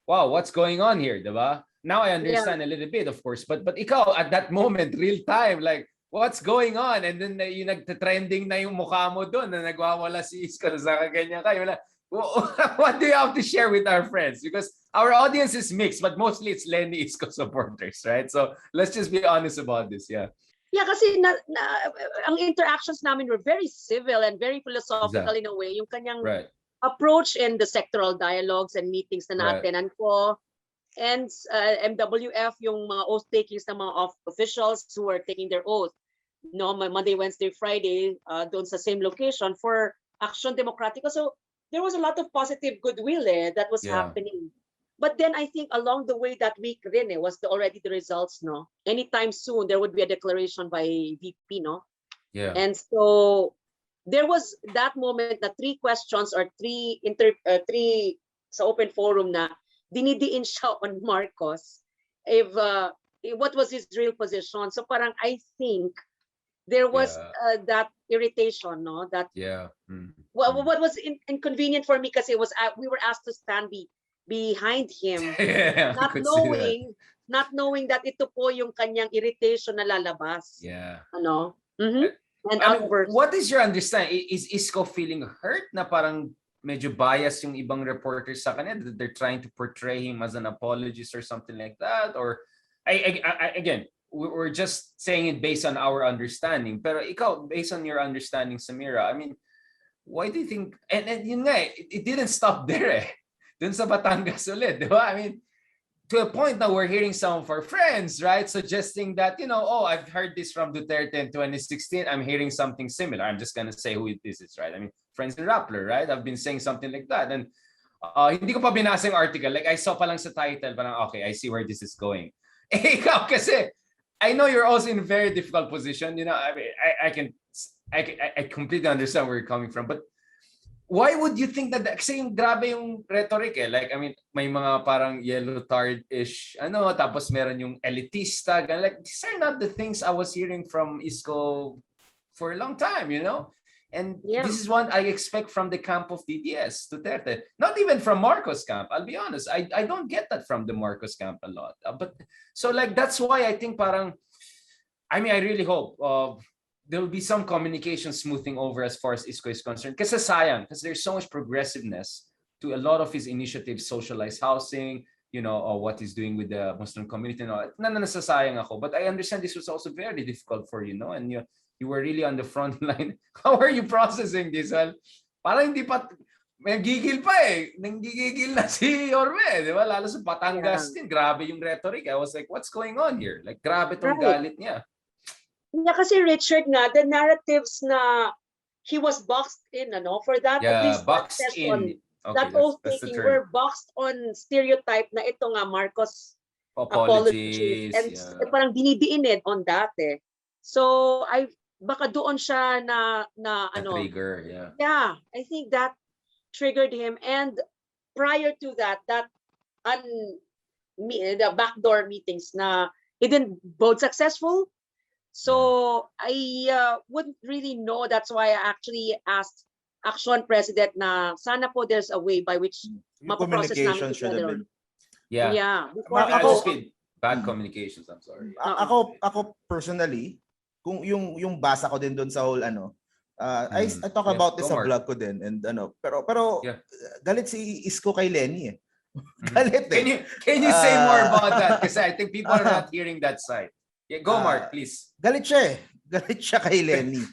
wow, what's going on here, diba? Now I understand a little bit, of course. But ikaw, at that moment, real time, like, what's going on? And then yung nagte-trending na yung mukha mo doon na nagwawala si Isko na sa kaganyan kayo. What do you have to share with our friends? Because our audience is mixed, but mostly it's Lenny Isko supporters, right? So let's just be honest about this, Yeah, kasi ang interactions namin were very civil and very philosophical in a way. Yung kanyang approach in the sectoral dialogues and meetings na naatinan ko. And MWF, yung mga oath takings ng mga officials who are taking their oath. no, Monday, Wednesday, Friday, doon sa same location for Action Democratico. So there was a lot of positive goodwill that was happening. But then I think along the way that week rin was already the results, no? Anytime soon there would be a declaration by VP, no? Yeah. And so there was that moment na 3 questions or 3 sa open forum na dinidiin siya on Marcos if what was his real position. So parang I think there was that irritation, no? That what was inconvenient for me kasi was we were asked to stand behind him, not knowing that ito po yung kanyang irritation na lalabas. Ano? And I mean, what is your understanding? Is Isko feeling hurt na parang medyo bias yung ibang reporters sa kanya, that they're trying to portray him as an apologist or something like that? Or again, we're just saying it based on our understanding. Pero ikaw, based on your understanding, Samira, I mean, why do you think, and yun nga, it didn't stop there dun sa Batangas ulit, di ba? I mean, to a point now we're hearing some of our friends, right, suggesting that, oh, I've heard this from Duterte in 2016. I'm hearing something similar. I'm just gonna say who this is, right? I mean, friends in Rappler, right? I've been saying something like that. And hindi ko pa binasa yung article. Like, I saw pa lang sa title, parang, okay, I see where this is going. Ikaw kasi, I know you're also in a very difficult position. I mean, I completely understand where you're coming from, but why would you think that? Kasi yung grabe yung rhetoric Like, I mean, may mga parang yellow tard-ish, tapos meron yung elitista. Like, these are not the things I was hearing from Isko for a long time, And this is what I expect from the camp of DDS, Duterte. Not even from Marcos' camp, I'll be honest. I don't get that from the Marcos camp a lot. But, so like, that's why I think parang, I mean, I really hope there will be some communication smoothing over as far as Isko is concerned. Kasi sayang, because there's so much progressiveness to a lot of his initiatives, socialized housing, or what he's doing with the Muslim community and all. Nasasayang ako. But I understand this was also very difficult for you, and you were really on the front line. How are you processing this? Parang hindi pa, may gigil pa nanggigigil na si Orme, di ba? Lalo sa Batangas din, grabe yung rhetoric. I was like, what's going on here? Like, grabe tong galit niya. Yeah, kasi Richard nga, the narratives na he was boxed in, for that, at least boxed that in. Okay, that whole thinking, we're boxed on stereotype na ito nga, Marcos apologies. And parang dinidiin on that So, baka doon siya na trigger, Yeah, I think that triggered him. And prior to that, the backdoor meetings na it didn't bode successful. So I wouldn't really know. That's why I actually asked Action President na sana po there's a way by which communication should have been. Yeah. Bad communications, I'm sorry. Ako personally, kung yung basa ko din doon sa whole I talk about this sa vlog ko din and pero galit si Isko kay Lenny Galit Can you say more about that? Kasi I think people are not hearing that side. Yeah, go Mark, please. Galit siya Galit siya kay Lenny.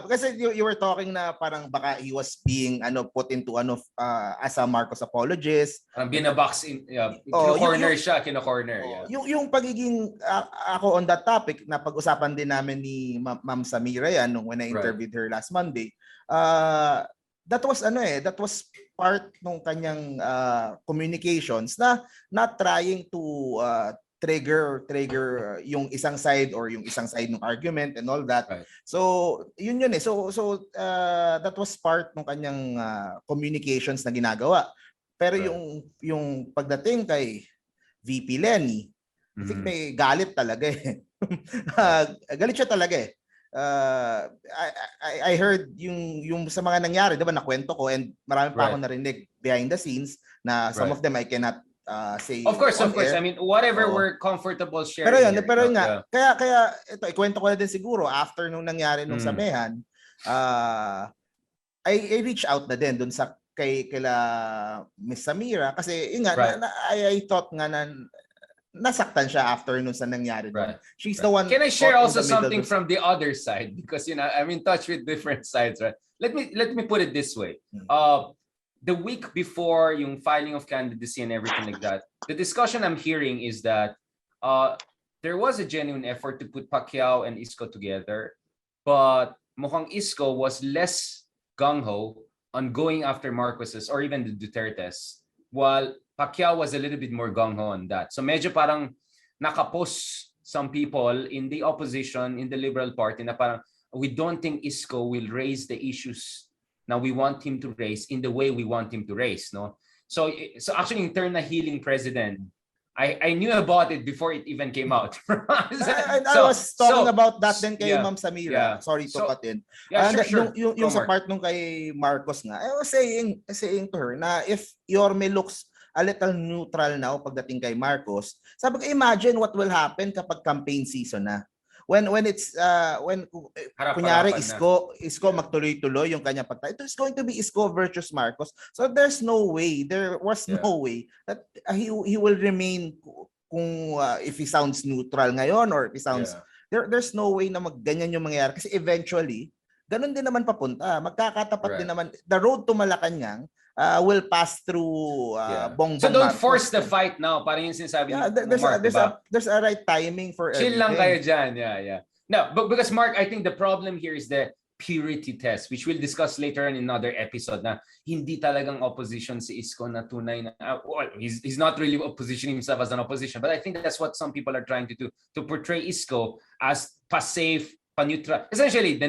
Kasi you were talking na parang baka he was being put into as a Marcos apologist. Binabox in kino-corner siya, kino-corner. Yung pagiging ako on that topic na pag-usapan din namin ni Ma'am Samira when I interviewed her last Monday. That was part ng kanyang communications na not trying to trigger yung isang side or yung isang side ng argument and all that. Right. So yun So that was part ng kanyang communications na ginagawa. Pero yung pagdating kay VP Lenny, I think may galit talaga galit siya talaga I heard yung sa mga nangyari, 'di ba, nakwento ko and marami pa ako narinig behind the scenes na some of them I cannot say. Of course. I mean, whatever we're comfortable sharing. Pero kaya ito ikwento ko na din siguro after nung nangyari nung samehan, I reach out na din doon sa kila Miss Samira kasi I thought nga na nasaktan siya after nung sa nangyari doon. She's the one. Can I share also something from the other side because I'm in touch with different sides, right? Let me put it this way. The week before yung filing of candidacy and everything like that, the discussion I'm hearing is that there was a genuine effort to put Pacquiao and Isko together, but mukhang Isko was less gung-ho on going after Marcoses or even the Dutertes, while Pacquiao was a little bit more gung-ho on that. So medyo parang nakapos some people in the opposition, in the Liberal Party, na parang we don't think Isko will raise the issues na we want him to raise in the way we want him to raise, no? So actually, in turn na healing president, I knew about it before it even came out. I was talking about that then kay Ma'am Samira. Sorry to cut in. Sure. Yung sa part nung kay Marcos nga, I was saying to her na if Yorme looks a little neutral now pagdating kay Marcos, sabi ko, imagine what will happen kapag campaign season na. When kunyari Isko magtuloy-tuloy yung kanya pagtayo, it is going to be Isko versus Marcos. So there was no way that he will remain kung if he sounds neutral ngayon or if he sounds there's no way na magganyan yung mangyayari kasi eventually ganun din naman papunta, magkakatapat din naman. The road to Malacanang will pass through Bongbong So don't Marcos. Force the fight now. Parang yung sinasabi there's a right timing for chill everything. Lang kayo dyan. Yeah. No, but because Mark, I think the problem here is the purity test, which we'll discuss later on in another episode, na hindi talagang opposition si Isko na tunay na, well, he's not really positioning himself as an opposition, but I think that's what some people are trying to do, to portray Isko as pa-safe, pa-neutral. Essentially, the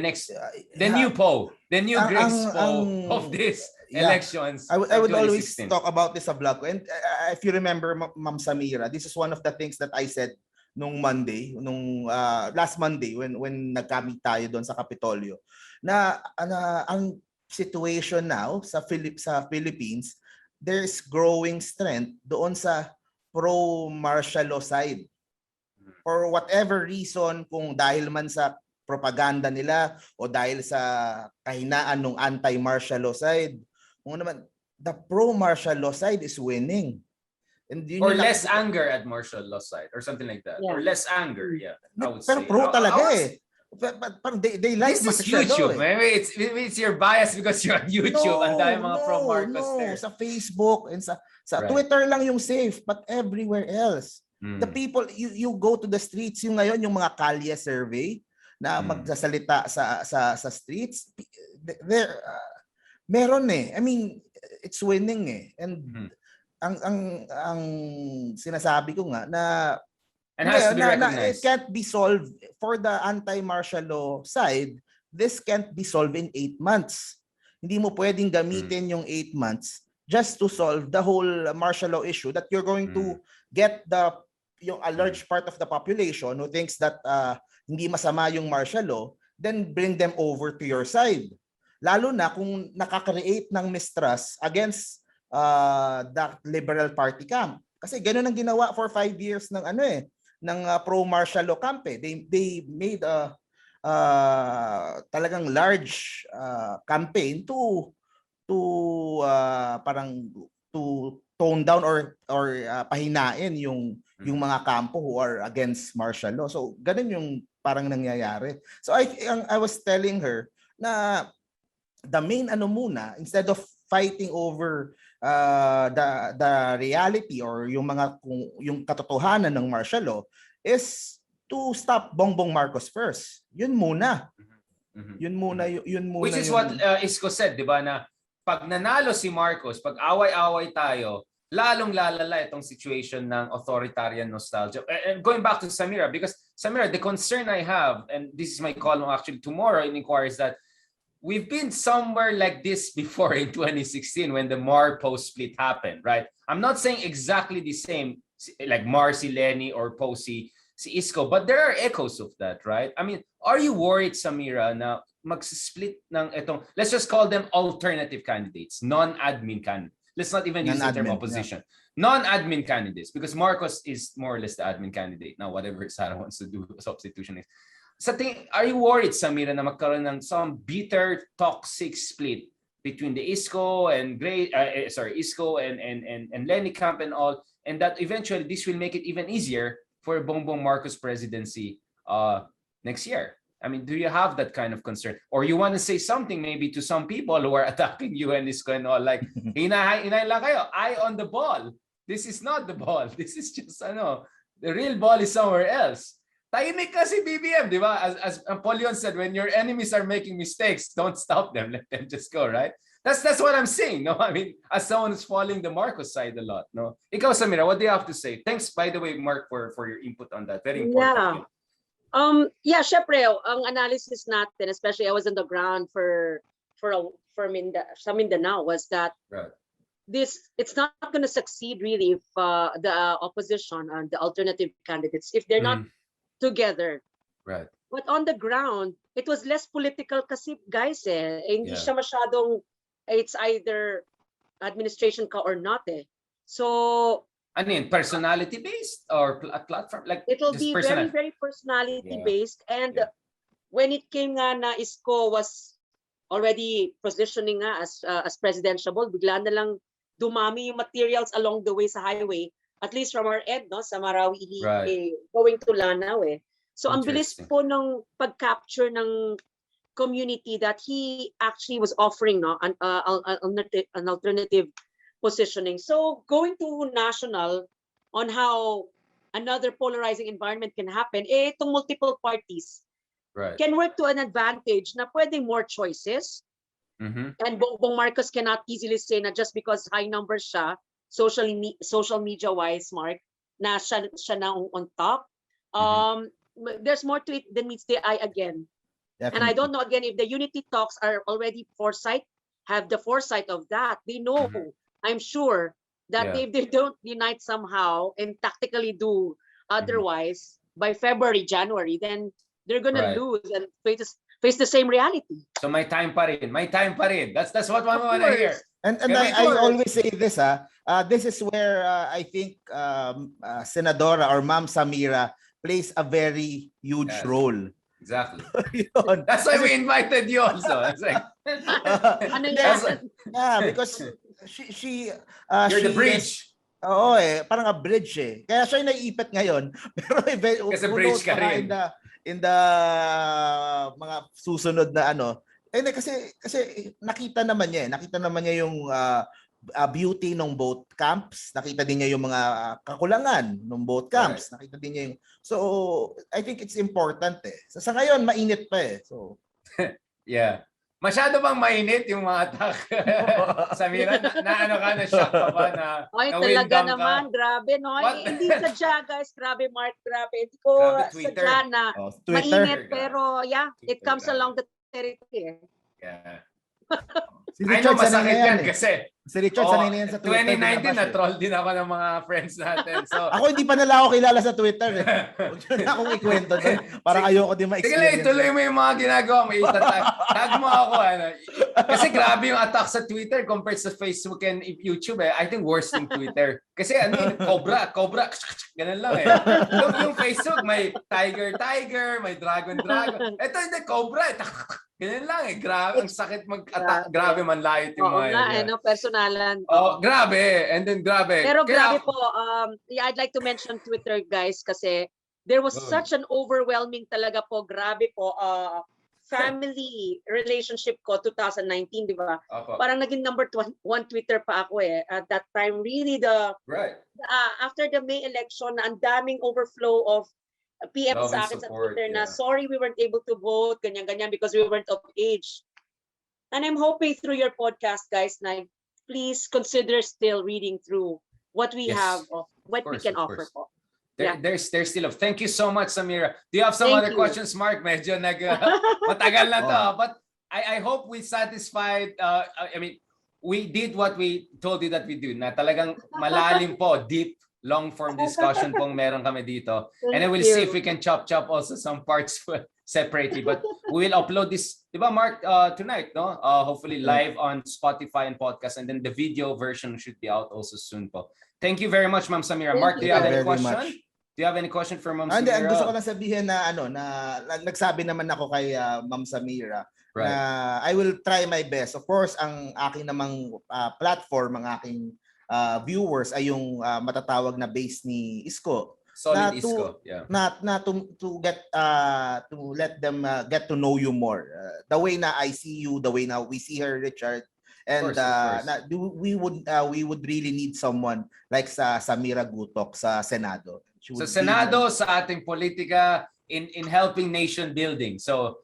new Poe, the new Grace Poe of this elections. I would always talk about this sa vlog ko. And if you remember, Ma'am Samira, this is one of the things that I said nung last Monday when nagkamit tayo doon sa Kapitolyo na ang situation now sa Philippines, there's growing strength doon sa pro-martial law side. For whatever reason, kung dahil man sa propaganda nila o dahil sa kahinaan ng anti-martial law side, kung naman the pro-martial law side is winning. Or less anger at martial law side or something like that. Or less anger, I would say. Pero pro talaga But they like this is YouTube. Maybe it's your bias because you're on YouTube and dahil mga pro Marcos there. Sa Facebook and sa Twitter lang yung safe, but everywhere else. The people, you go to the streets, yung ngayon yung mga kalye survey na magsasalita sa streets, there meron I mean, it's winning And ang sinasabi ko nga na has to be recognized. It can't be solved for the anti-martial law side. This can't be solved in 8 months. Hindi mo pwedeng gamitin yung 8 months just to solve the whole martial law issue that you're going to get a large part of the population who thinks that hindi masama yung martial law, then bring them over to your side. Lalo na kung nakaka-create ng mistrust against the Liberal Party camp. Kasi ganoon ang ginawa for 5 years ng ng pro-martial law camp. They made a talagang large campaign to parang to tone down or pahinain yung mga kampo who are against martial law. So ganun yung parang nangyayari. So I was telling her na the main muna, instead of fighting over the reality or yung katotohanan ng martial law, is to stop Bongbong Marcos first. Yun muna. Yun muna. Which is what Isko said, di ba, na pag nanalo si Marcos, pag away-away tayo, lalong lalala itong situation ng authoritarian nostalgia. And going back to Samira, because Samira, the concern I have, and this is my column actually tomorrow in Inquiry, is that we've been somewhere like this before in 2016 when the Mar-Poe split happened, right? I'm not saying exactly the same, like Mar si Lenny or Poe si Isko, but there are echoes of that, right? I mean, are you worried, Samira, na mag-split ng itong, let's just call them alternative candidates, non-admin candidates. Let's not even use the term opposition. Yeah. Non-admin candidates, because Marcos is more or less the admin candidate. Now, whatever Sarah wants to do, substitution is. Are you worried, Samira, na magkaroon ng some bitter, toxic split between the Isko and Isko and Lenny camp and all, and that eventually this will make it even easier for Bongbong Marcos presidency next year? I mean, do you have that kind of concern, or you want to say something maybe to some people who are attacking you and Isko and all, like inay lang kayo, eye on the ball. This is not the ball. This is just The real ball is somewhere else. Tahimik kasi BBM, di ba? As Napoleon said, when your enemies are making mistakes, don't stop them. Let them just go, right? That's what I'm saying. No, I mean, as someone who's following the Marcos side a lot. No, ikaw, Samira, what do you have to say? Thanks, by the way, Mark, for your input on that. Very important. Yeah, syempre, ang analysis natin, especially I was on the ground sa Mindanao, was that it's not going to succeed really if the opposition and the alternative candidates, if they're not together. Right. But on the ground, it was less political kasi, guys, hindi siya masyadong, it's either administration ka or not So, I mean, personality based or a platform, like it'll be very, very personality based. And when it came nga na Isko was already positioning nga as presidential, bigla na lang dumami yung materials along the way sa highway, at least from our end, no, sa Marawi, going to Lanao So ang bilis po ng pag-capture ng community that he actually was offering, no, an alternative positioning. So going to national on how another polarizing environment can happen, itong multiple parties can work to an advantage na pwedeng more choices. And Bongbong Marcos cannot easily say na just because high numbers siya, social media wise, Mark, na siya na on top. There's more to it than meets the eye again. Definitely. And I don't know again if the unity talks are already have the foresight of that. They know, I'm sure, that if they don't unite somehow and tactically do otherwise by February, January, then they're gonna lose and face the same reality. So may time pa rin. That's what I want to hear. And I always say this, this is where I think Senadora or Ma'am Samira plays a very huge role. Exactly. That's why we invited you also. It's like, because she you're the bridge. Oo parang a bridge Kaya siya yung naiipit ngayon. Pero kasi bridge ka rin. In the mga susunod na kasi nakita naman niya yung beauty ng both camps, nakita din niya yung mga kakulangan ng both camps, nakita din niya yung so I think it's important sa ngayon mainit pa so masyado bang mainit yung mga attack? Samira, na shock ka ba na talaga naman, grabe, no? Hindi sadya, guys. Grabe, Mark, grabe. Hindi ko sadya na mainit, pero it comes along the territory. Si I know masakit yan kasi si Richard sanay na yan sa Twitter. 2019 na-troll din ako ng mga friends natin. So ako hindi pa nila ako kilala sa Twitter Huwag na akong ikwento doon. Parang ayoko din ma-experience. Sige, ituloy mo yung mga ginagawa mo. Tag mo ako. Kasi grabe yung attack sa Twitter compared sa Facebook and YouTube. I think worse yung Twitter. Kasi cobra. Ganun lang Yung Facebook, may tiger, may dragon. Ito hindi, cobra. Ganyan lang grabe ang sakit mag-attack, grabe manlayot yung mga personalan. Grabe, and then grabe. Pero grabe po, I'd like to mention Twitter, guys, kasi there was such an overwhelming talaga po, grabe po, family relationship ko 2019, di ba? Parang naging number one Twitter pa ako at that time, really after the May election, ang daming overflow of PM sa akin sa Twitter na sorry we weren't able to vote, ganyan because we weren't of age. And I'm hoping through your podcast, guys, na please consider still reading through what we have, what we can offer po. There's still thank you so much, Samira. Do you have some other questions, Mark? Medyo matagal na to. But I hope we satisfied, I mean, we did what we told you that we do, na talagang malalim po, deep, long-form discussion pong meron kami dito. And then we'll see if we can chop also some parts separately. But we will upload this, di ba, Mark, tonight, no? Hopefully live on Spotify and podcast. And then the video version should be out also soon po. Thank you very much, Ma'am Samira. Mark, do you have any question? Do you have any question for Ma'am Samira? Gusto ko lang sabihin na na nagsabi naman ako kay Ma'am Samira na I will try my best. Of course, ang aking namang platform, ang aking viewers ay yung matatawag na base ni Isko. Solid Isko, to get to let them get to know you more. The way na I see you, the way na we see her, Richard, and we would really need someone like sa Samira Gutoc sa Senado sa Senado, sa ating politika, in helping nation building. So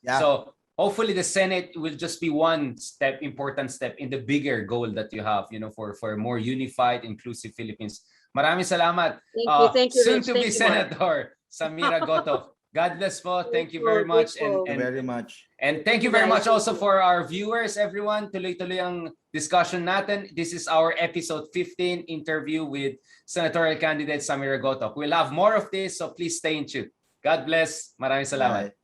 hopefully the Senate will just be one important step in the bigger goal that you have, for a more unified, inclusive Philippines. Maraming salamat. Thank you, soon Rich. to be Senator Samira Gutoc. God bless po. Thank you very much. And thank you very much also for our viewers, everyone. Tuloy-tuloy ang discussion natin. This is our episode 15 interview with senatorial candidate Samira Gutoc. We'll have more of this, so please stay in tune. God bless. Maraming salamat.